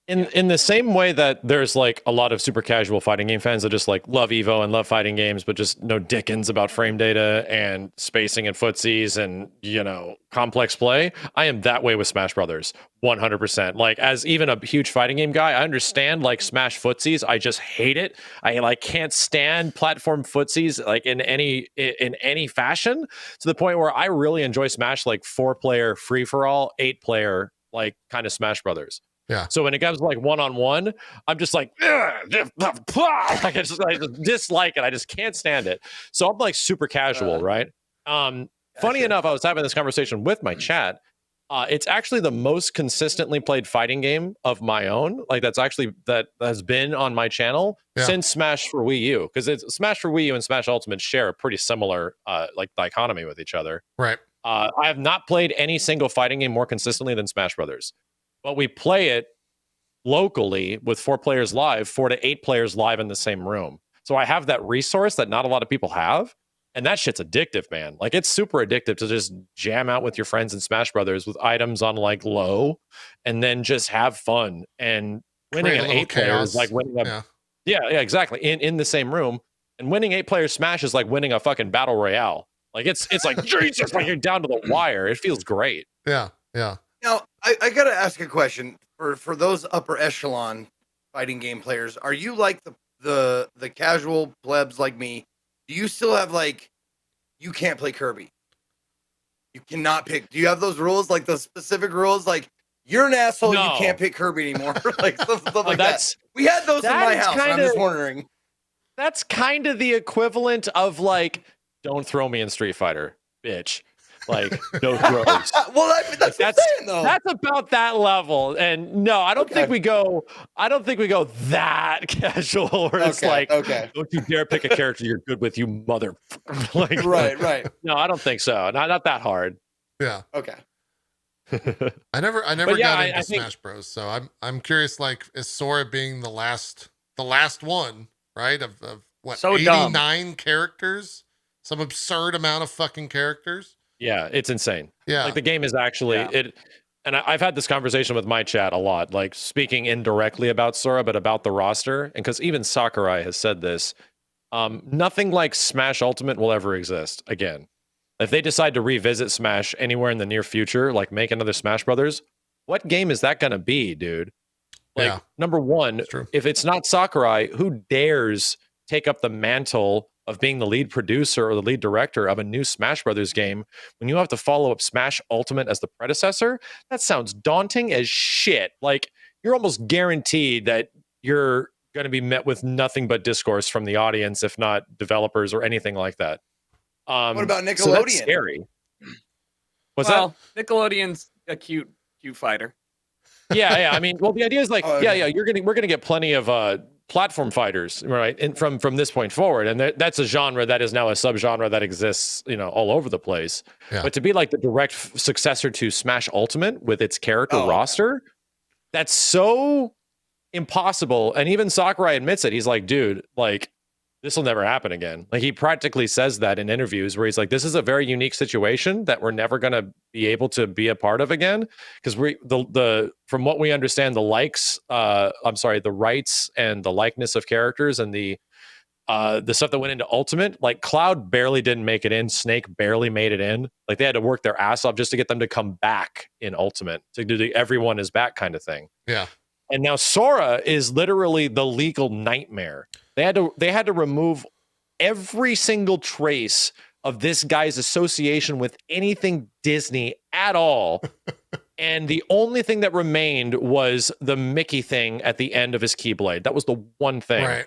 Speaker 4: In the same way that there's like a lot of super casual fighting game fans that just like love Evo and love fighting games, but just know dickens about frame data and spacing and footsies and, complex play. I am that way with Smash Brothers 100%. Like, as even a huge fighting game guy, I understand like Smash footsies. I just hate it. I like can't stand platform footsies like in any fashion, to the point where I really enjoy Smash like 4-player free for all, 8-player like kind of Smash Brothers.
Speaker 1: Yeah.
Speaker 4: So when it comes like 1-on-1, I'm just like, I just dislike it. I just can't stand it. So I'm like super casual, right? Funny enough, I was having this conversation with my chat. It's actually the most consistently played fighting game of my own. Like that has been on my channel since Smash for Wii U, because it's Smash for Wii U and Smash Ultimate share a pretty similar like dichotomy with each other.
Speaker 1: Right.
Speaker 4: I have not played any single fighting game more consistently than Smash Brothers. But we play it locally with 4 players live, 4 to 8 players live in the same room. So I have that resource that not a lot of people have. And that shit's addictive, man. Like, it's super addictive to just jam out with your friends in Smash Brothers with items on like low and then just have fun. And winning an 8 player is like winning a yeah, exactly. In the same room. And winning 8-player Smash is like winning a fucking battle royale. Like it's like Jesus, like you're down to the wire. It feels great.
Speaker 1: Yeah, yeah.
Speaker 3: Now, I gotta ask a question for those upper echelon fighting game players. Are you like the casual plebs like me? Do you still have like you can't play Kirby? You cannot pick. Do you have those rules, like those specific rules, like you're an asshole, you can't pick Kirby anymore, like stuff like that? We had those in my house. I'm just wondering.
Speaker 4: That's kind of the equivalent of like, don't throw me in Street Fighter, bitch. Like, no throws.
Speaker 3: Well, that's what I'm saying, though.
Speaker 4: That's about that level. And no, I don't think we go that casual where it's like, don't you dare pick a character you're good with, you mother. Like,
Speaker 3: right.
Speaker 4: No, I don't think so. Not that hard.
Speaker 1: Yeah.
Speaker 3: Okay.
Speaker 1: I never got into Smash Bros. So I'm curious, like, is Sora being the last one, right? Of what,
Speaker 2: So dumb.
Speaker 1: 89 characters? Some absurd amount of fucking characters.
Speaker 4: Yeah, it's insane.
Speaker 1: Yeah.
Speaker 4: Like the game is actually and I've had this conversation with my chat a lot, like speaking indirectly about Sora, but about the roster. And because even Sakurai has said this, nothing like Smash Ultimate will ever exist again. If they decide to revisit Smash anywhere in the near future, like make another Smash Brothers, what game is that going to be, dude? Like, number one, if it's not Sakurai, who dares take up the mantle of being the lead producer or the lead director of a new Smash Brothers game when you have to follow up Smash Ultimate as the predecessor? That sounds daunting as shit. Like, you're almost guaranteed that you're going to be met with nothing but discourse from the audience, if not developers or anything like that.
Speaker 3: What about Nickelodeon?
Speaker 4: So that's scary. What's that?
Speaker 2: Nickelodeon's a cute fighter.
Speaker 4: Yeah. I mean, well, the idea is like, we're gonna get plenty of platform fighters, right? And from this point forward, and that's a genre that is now a subgenre that exists, all over the place.
Speaker 1: Yeah.
Speaker 4: But to be like the direct successor to Smash Ultimate with its character roster, that's so impossible. And even Sakurai admits it. He's like, dude, like, this will never happen again. Like, he practically says that in interviews where he's like, this is a very unique situation that we're never going to be able to be a part of again. Because from what we understand, the rights and the likeness of characters and the stuff that went into Ultimate, like Cloud barely didn't make it in, Snake barely made it in. Like, they had to work their ass off just to get them to come back in Ultimate, to do the everyone is back kind of thing.
Speaker 1: Yeah.
Speaker 4: And now Sora is literally the legal nightmare. They had to remove every single trace of this guy's association with anything Disney at all. And the only thing that remained was the Mickey thing at the end of his Keyblade. That was the one thing.
Speaker 1: Right.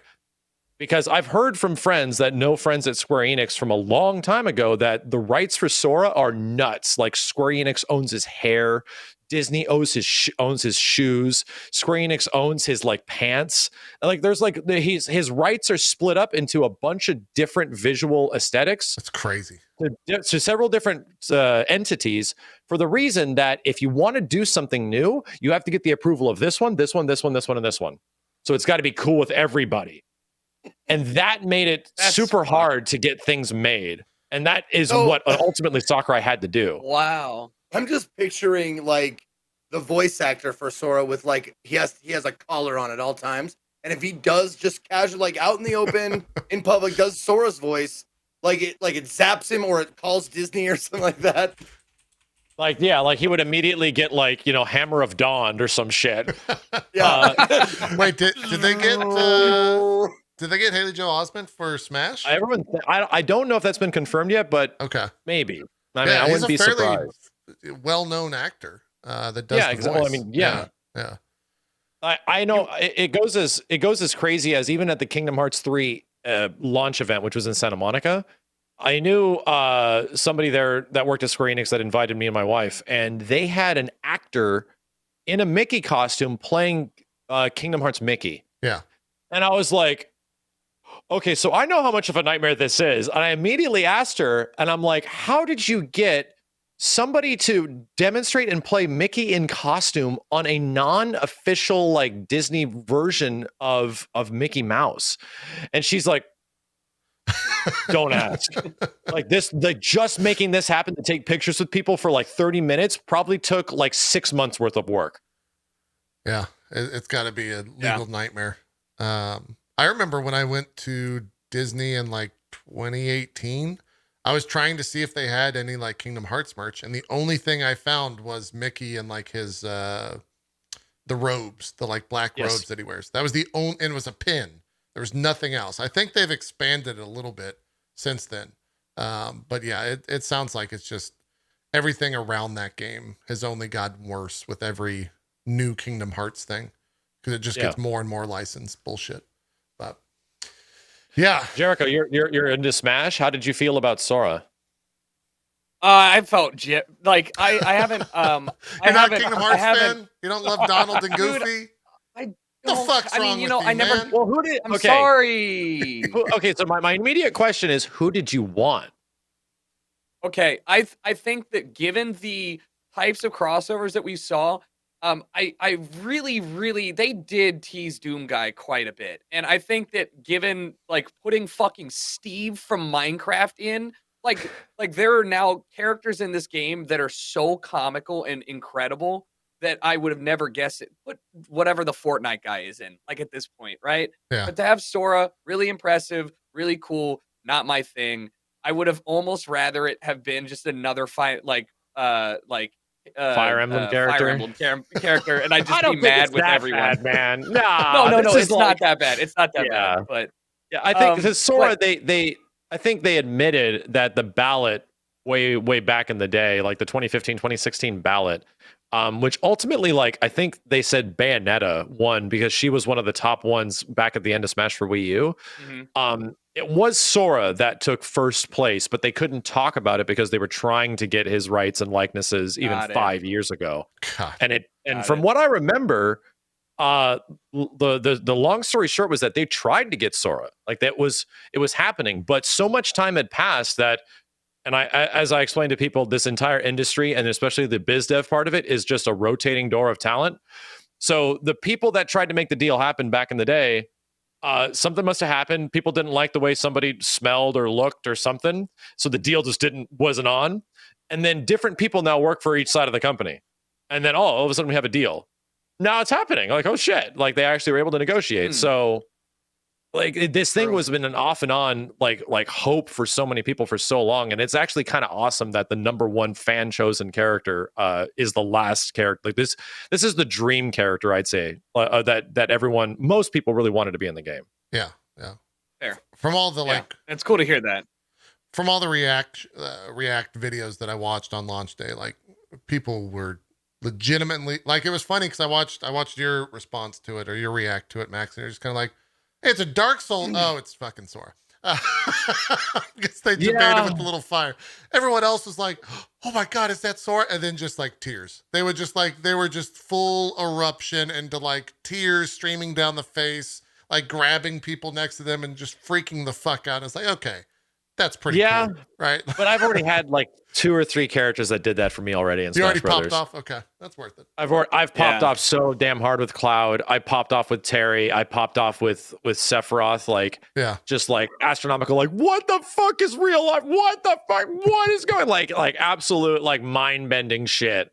Speaker 4: Because I've heard from friends that know friends at Square Enix from a long time ago that the rights for Sora are nuts. Like, Square Enix owns his hair. Disney owns his shoes. Square Enix owns his like pants. And, like, there's like his rights are split up into a bunch of different visual aesthetics.
Speaker 1: That's crazy.
Speaker 4: To several different entities, for the reason that if you want to do something new, you have to get the approval of this one, this one, this one, this one, and this one. So it's got to be cool with everybody. And that made it super hard to get things made. And that is what ultimately Sakurai had to do.
Speaker 2: Wow.
Speaker 3: I'm just picturing like the voice actor for Sora with like he has a collar on at all times, and if he does just casual like out in the open in public does Sora's voice, like it zaps him or it calls Disney or something like that.
Speaker 4: Like, yeah, like he would immediately get like, Hammer of Dawn or some shit.
Speaker 3: Yeah.
Speaker 1: Wait, did they get Haley Joel Osment for Smash?
Speaker 4: I don't know if that's been confirmed yet, but
Speaker 1: okay,
Speaker 4: maybe. I mean, I wouldn't be surprised.
Speaker 1: Well-known actor that does the voice.
Speaker 4: Well, I mean, yeah. I know it goes as crazy as even at the Kingdom Hearts 3 launch event, which was in Santa Monica. I knew somebody there that worked at Square Enix that invited me and my wife, and they had an actor in a Mickey costume playing Kingdom Hearts Mickey.
Speaker 1: Yeah.
Speaker 4: And I was like, okay, so I know how much of a nightmare this is. And I immediately asked her, and I'm like, how did you get somebody to demonstrate and play Mickey in costume on a non-official like Disney version of Mickey Mouse? And she's like, don't ask. Like this, like just making this happen to take pictures with people for like 30 minutes probably took like 6 months worth of work.
Speaker 1: Yeah, it's got to be a legal nightmare. I remember when I went to Disney in like 2018, I was trying to see if they had any like Kingdom Hearts merch, and the only thing I found was Mickey and like his the robes, the like black robes that he wears. That was the only, and it was a pin. There was nothing else. I think they've expanded it a little bit since then. But yeah, it sounds like it's just everything around that game has only gotten worse with every new Kingdom Hearts thing, because it just gets more and more licensed bullshit. But yeah,
Speaker 4: JERICHO, you're into Smash. How did you feel about Sora?
Speaker 2: I felt like I haven't.
Speaker 1: You're not a Kingdom Hearts fan? You don't love Donald and Goofy?
Speaker 2: Dude, I
Speaker 1: the fuck's wrong with you,
Speaker 2: I never.
Speaker 1: man?
Speaker 4: Well, who did?
Speaker 2: I'm sorry.
Speaker 4: Okay, so my immediate question is, who did you want?
Speaker 2: Okay, I think that given the types of crossovers that we saw, I really they did tease Doom Guy quite a bit, and I think that given like putting fucking Steve from Minecraft in, like there are now characters in this game that are so comical and incredible that I would have never guessed it. Put whatever the Fortnite guy is in, like at this point, right?
Speaker 1: Yeah.
Speaker 2: But to have Sora, really impressive, really cool, not my thing. I would have almost rather it have been just another fight,
Speaker 4: Fire Emblem character.
Speaker 2: Fire Emblem character, and I'd
Speaker 4: I
Speaker 2: just
Speaker 4: don't
Speaker 2: be
Speaker 4: think
Speaker 2: mad
Speaker 4: it's
Speaker 2: with
Speaker 4: that
Speaker 2: everyone.
Speaker 4: bad, man. Nah,
Speaker 2: No,
Speaker 4: this is
Speaker 2: it's
Speaker 4: like,
Speaker 2: not that bad. It's not that
Speaker 4: Yeah.
Speaker 2: bad, but
Speaker 4: Yeah, I think because Sora,
Speaker 2: but-
Speaker 4: I think they admitted that the ballot way back in the day, like the 2015, 2016 ballot, which ultimately, like, I think they said Bayonetta won because she was one of the top ones back at the end of Smash for Wii U.
Speaker 2: mhm.
Speaker 4: It was Sora that took first place, but they couldn't talk about it because they were trying to get his rights and likenesses even
Speaker 2: Got it.
Speaker 4: 5 years ago.
Speaker 1: God.
Speaker 4: And
Speaker 2: Got
Speaker 4: from
Speaker 2: it.
Speaker 4: what I remember, the long story short was that they tried to get Sora, like it was happening, but so much time had passed that, and as I explained to people, this entire industry and especially the biz dev part of it is just a rotating door of talent. So the people that tried to make the deal happen back in the day, something must have happened. People didn't like the way somebody smelled or looked or something, so the deal just wasn't on. And then different people now work for each side of the company, and then all of a sudden we have a deal. Now it's happening. Like, oh shit! Like they actually were able to negotiate. So, like this thing was been an off and on like hope for so many people for so long, and it's actually kind of awesome that the number one fan chosen character is the last character. Like this is the dream character, I'd say, that most people really wanted to be in the game.
Speaker 1: Yeah.
Speaker 2: Fair.
Speaker 1: From all the
Speaker 2: Yeah, it's cool to hear that.
Speaker 1: from all the react videos that I watched on launch day, like people were legitimately like, it was funny because I watched your response to it or your react to it, Max, and you're just kind of like, hey, it's a Dark Soul. Oh, it's fucking Sora. Because they debated with the little fire. Everyone else was like, oh my God, is that Sora? And then just like tears. They were just full eruption into like tears streaming down the face, like grabbing people next to them and just freaking the fuck out. It's like, okay, that's pretty cool, right?
Speaker 4: But I've already had like 2 or 3 characters that did that for me already in
Speaker 1: You
Speaker 4: Smash
Speaker 1: already
Speaker 4: Brothers.
Speaker 1: popped off? Okay, that's worth it.
Speaker 4: I've popped off so damn hard with Cloud. I popped off with Terry. I popped off with Sephiroth. Like,
Speaker 1: Yeah.
Speaker 4: just like astronomical. Like, what the fuck is real life? What the fuck? What is going? Like absolute like mind bending shit.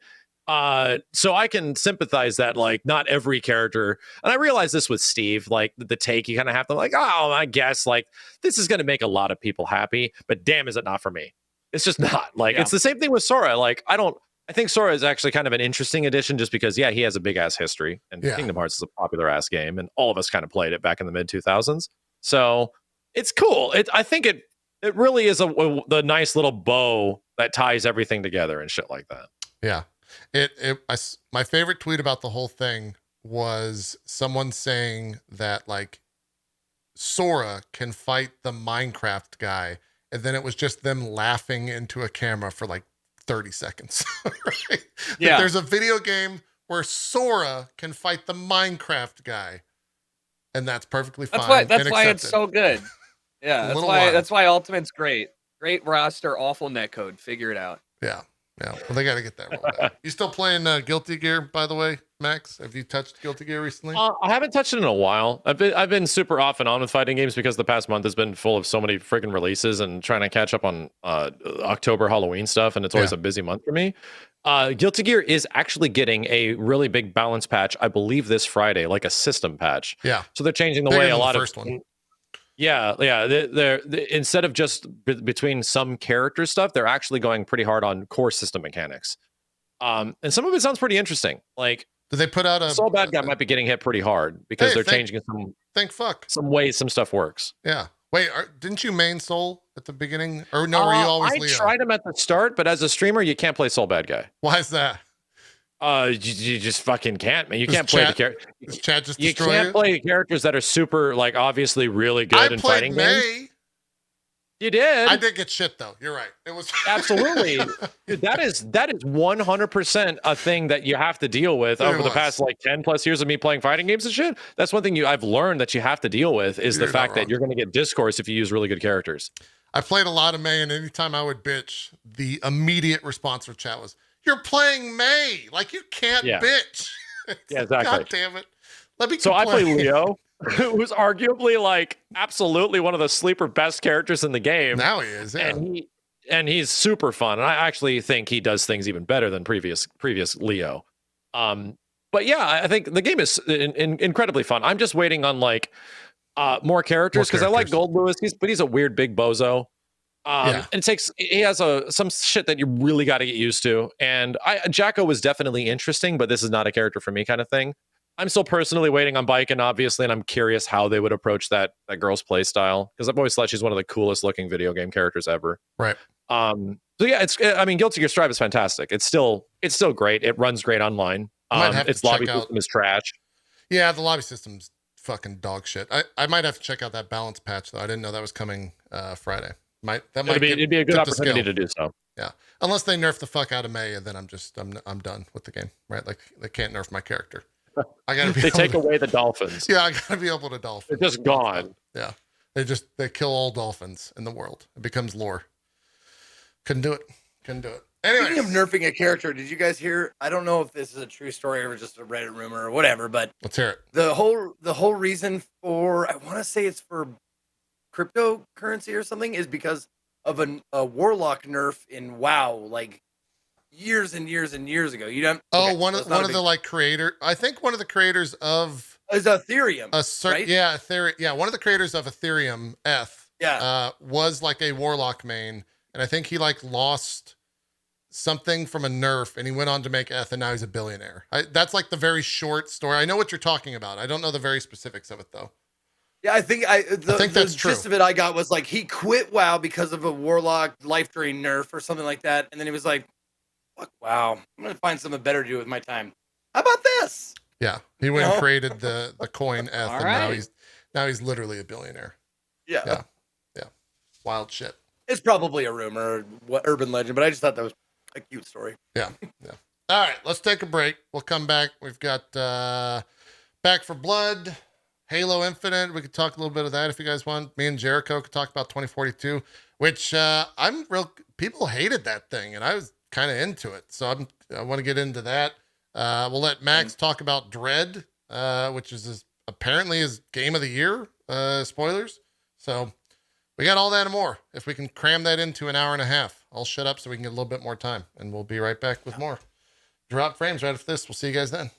Speaker 4: So I can sympathize that like not every character, and I realize this with Steve, like the take you kind of have to like, oh, I guess like this is going to make a lot of people happy, but damn, is it not for me? It's just not. Like it's the same thing with Sora. Like I think Sora is actually kind of an interesting addition just because he has a big ass history, and Kingdom Hearts is a popular ass game, and all of us kind of played it back in the mid 2000s. So it's cool. I think it really is the nice little bow that ties everything together and shit like that.
Speaker 1: Yeah. My favorite tweet about the whole thing was someone saying that like Sora can fight the Minecraft guy, and then it was just them laughing into a camera for like 30 seconds. Right?
Speaker 2: Yeah.
Speaker 1: That there's a video game where Sora can fight the Minecraft guy, and that's perfectly fine.
Speaker 2: That's why it's
Speaker 1: accepted.
Speaker 2: so good. Yeah, that's why Ultimate's great. Great roster, awful netcode. Figure it out.
Speaker 1: Yeah. Well, they got to get that rolled out. You still playing Guilty Gear, by the way, Max? Have you touched Guilty Gear recently?
Speaker 4: I haven't touched it in a while. I've been super off and on with fighting games because the past month has been full of so many freaking releases and trying to catch up on October Halloween stuff, and it's always a busy month for me. Guilty Gear is actually getting a really big balance patch, I believe, this Friday, like a system patch.
Speaker 1: Yeah.
Speaker 4: So they're changing the
Speaker 1: Bigger
Speaker 4: way a
Speaker 1: than the
Speaker 4: lot
Speaker 1: first
Speaker 4: of
Speaker 1: one.
Speaker 4: Yeah. They're instead of just between some character stuff, they're actually going pretty hard on core system mechanics. And some of it sounds pretty interesting. Like,
Speaker 1: did they put out a
Speaker 4: Soul Bad Guy might be getting hit pretty hard because they're changing some ways some stuff works.
Speaker 1: Yeah. Wait, didn't you main Soul at the beginning? Or no, were you always Leo?
Speaker 4: I tried him at the start, but as a streamer, you can't play Soul Bad Guy.
Speaker 1: Why is that?
Speaker 4: You just fucking can't, man. You can't play the character.
Speaker 1: Chat just
Speaker 4: you can't play characters that are super, like, obvely really good in fighting games. You did.
Speaker 1: I did get shit though. You're right. It was
Speaker 4: absolutely, dude. That is 100% a thing that you have to deal with over the past like 10 plus years of me playing fighting games and shit. That's one thing I've learned that you have to deal with is the fact that you're going to get discourse if you use really good characters.
Speaker 1: I played a lot of May, and anytime I would bitch, the immediate response from chat was, You're playing May. Like, you can't
Speaker 4: Yeah.
Speaker 1: bitch.
Speaker 4: Yeah, exactly.
Speaker 1: God damn it. Let me
Speaker 4: So I play
Speaker 1: complain.
Speaker 4: Leo, who's arguably like absolutely one of the sleeper best characters in the game.
Speaker 1: Now he is, yeah.
Speaker 4: And he's super fun. And I actually think he does things even better than previous Leo. But yeah, I think the game is incredibly fun. I'm just waiting on like more characters because I like Gold Lewis, but he's a weird big bozo. And he has some shit that you really got to get used to. And Jacko was definitely interesting, but this is not a character for me kind of thing. I'm still personally waiting on Biken, obviously, and I'm curious how they would approach that girl's play style because I've always thought she's one of the coolest looking video game characters ever.
Speaker 1: Right.
Speaker 4: So yeah, Guilty Gear Strive is fantastic. It's still great. It runs great online. Its lobby system is trash.
Speaker 1: Yeah, the lobby system's fucking dog shit. I might have to check out that balance patch though. I didn't know that was coming Friday. It'd be
Speaker 4: a good opportunity to do so.
Speaker 1: Yeah, unless they nerf the fuck out of May, and then I'm done with the game. Right? Like they can't nerf my character. I gotta be.
Speaker 4: They take away the dolphins.
Speaker 1: Yeah, I gotta be able to dolphin.
Speaker 4: They're just gone.
Speaker 1: Yeah, they kill all dolphins in the world. It becomes lore. Couldn't do it. Anyway,
Speaker 3: speaking of nerfing a character, did you guys hear? I don't know if this is a true story or just a Reddit rumor or whatever, but
Speaker 1: let's hear it.
Speaker 3: The whole reason for, I want to say it's for cryptocurrency or something, is because of a warlock nerf in WoW, like years and years and years ago. You don't.
Speaker 1: Oh, one of the like creator. I think one of the creators of
Speaker 3: is Ethereum.
Speaker 1: Right? Yeah, Ethereum. Yeah, one of the creators of Ethereum, was like a warlock main, and I think he like lost something from a nerf, and he went on to make Eth, and now he's a billionaire. That's like the very short story. I know what you're talking about. I don't know the very specifics of it though.
Speaker 3: Yeah, I think
Speaker 1: that's true.
Speaker 3: The gist of it I got was like he quit WoW because of a warlock life drain nerf or something like that, and then he was like, "Fuck WoW, I'm gonna find something better to do with my time. How about this?"
Speaker 1: Yeah, he went and created the coin Eth, and
Speaker 2: right.
Speaker 1: now he's literally a billionaire.
Speaker 3: Yeah,
Speaker 1: Wild shit.
Speaker 3: It's probably a rumor, urban legend, but I just thought that was a cute story.
Speaker 1: Yeah. All right, let's take a break. We'll come back. We've got Back for Blood, Halo Infinite. We could talk a little bit of that if you guys want. Me and Jericho could talk about 2042, which people hated that thing, and I was kind of into it. So I want to get into that. We'll let Max talk about Dread, which is apparently his game of the year. Spoilers. So we got all that and more. If we can cram that into an hour and a half, I'll shut up so we can get a little bit more time, and we'll be right back with more Drop Frames right after this. We'll see you guys then.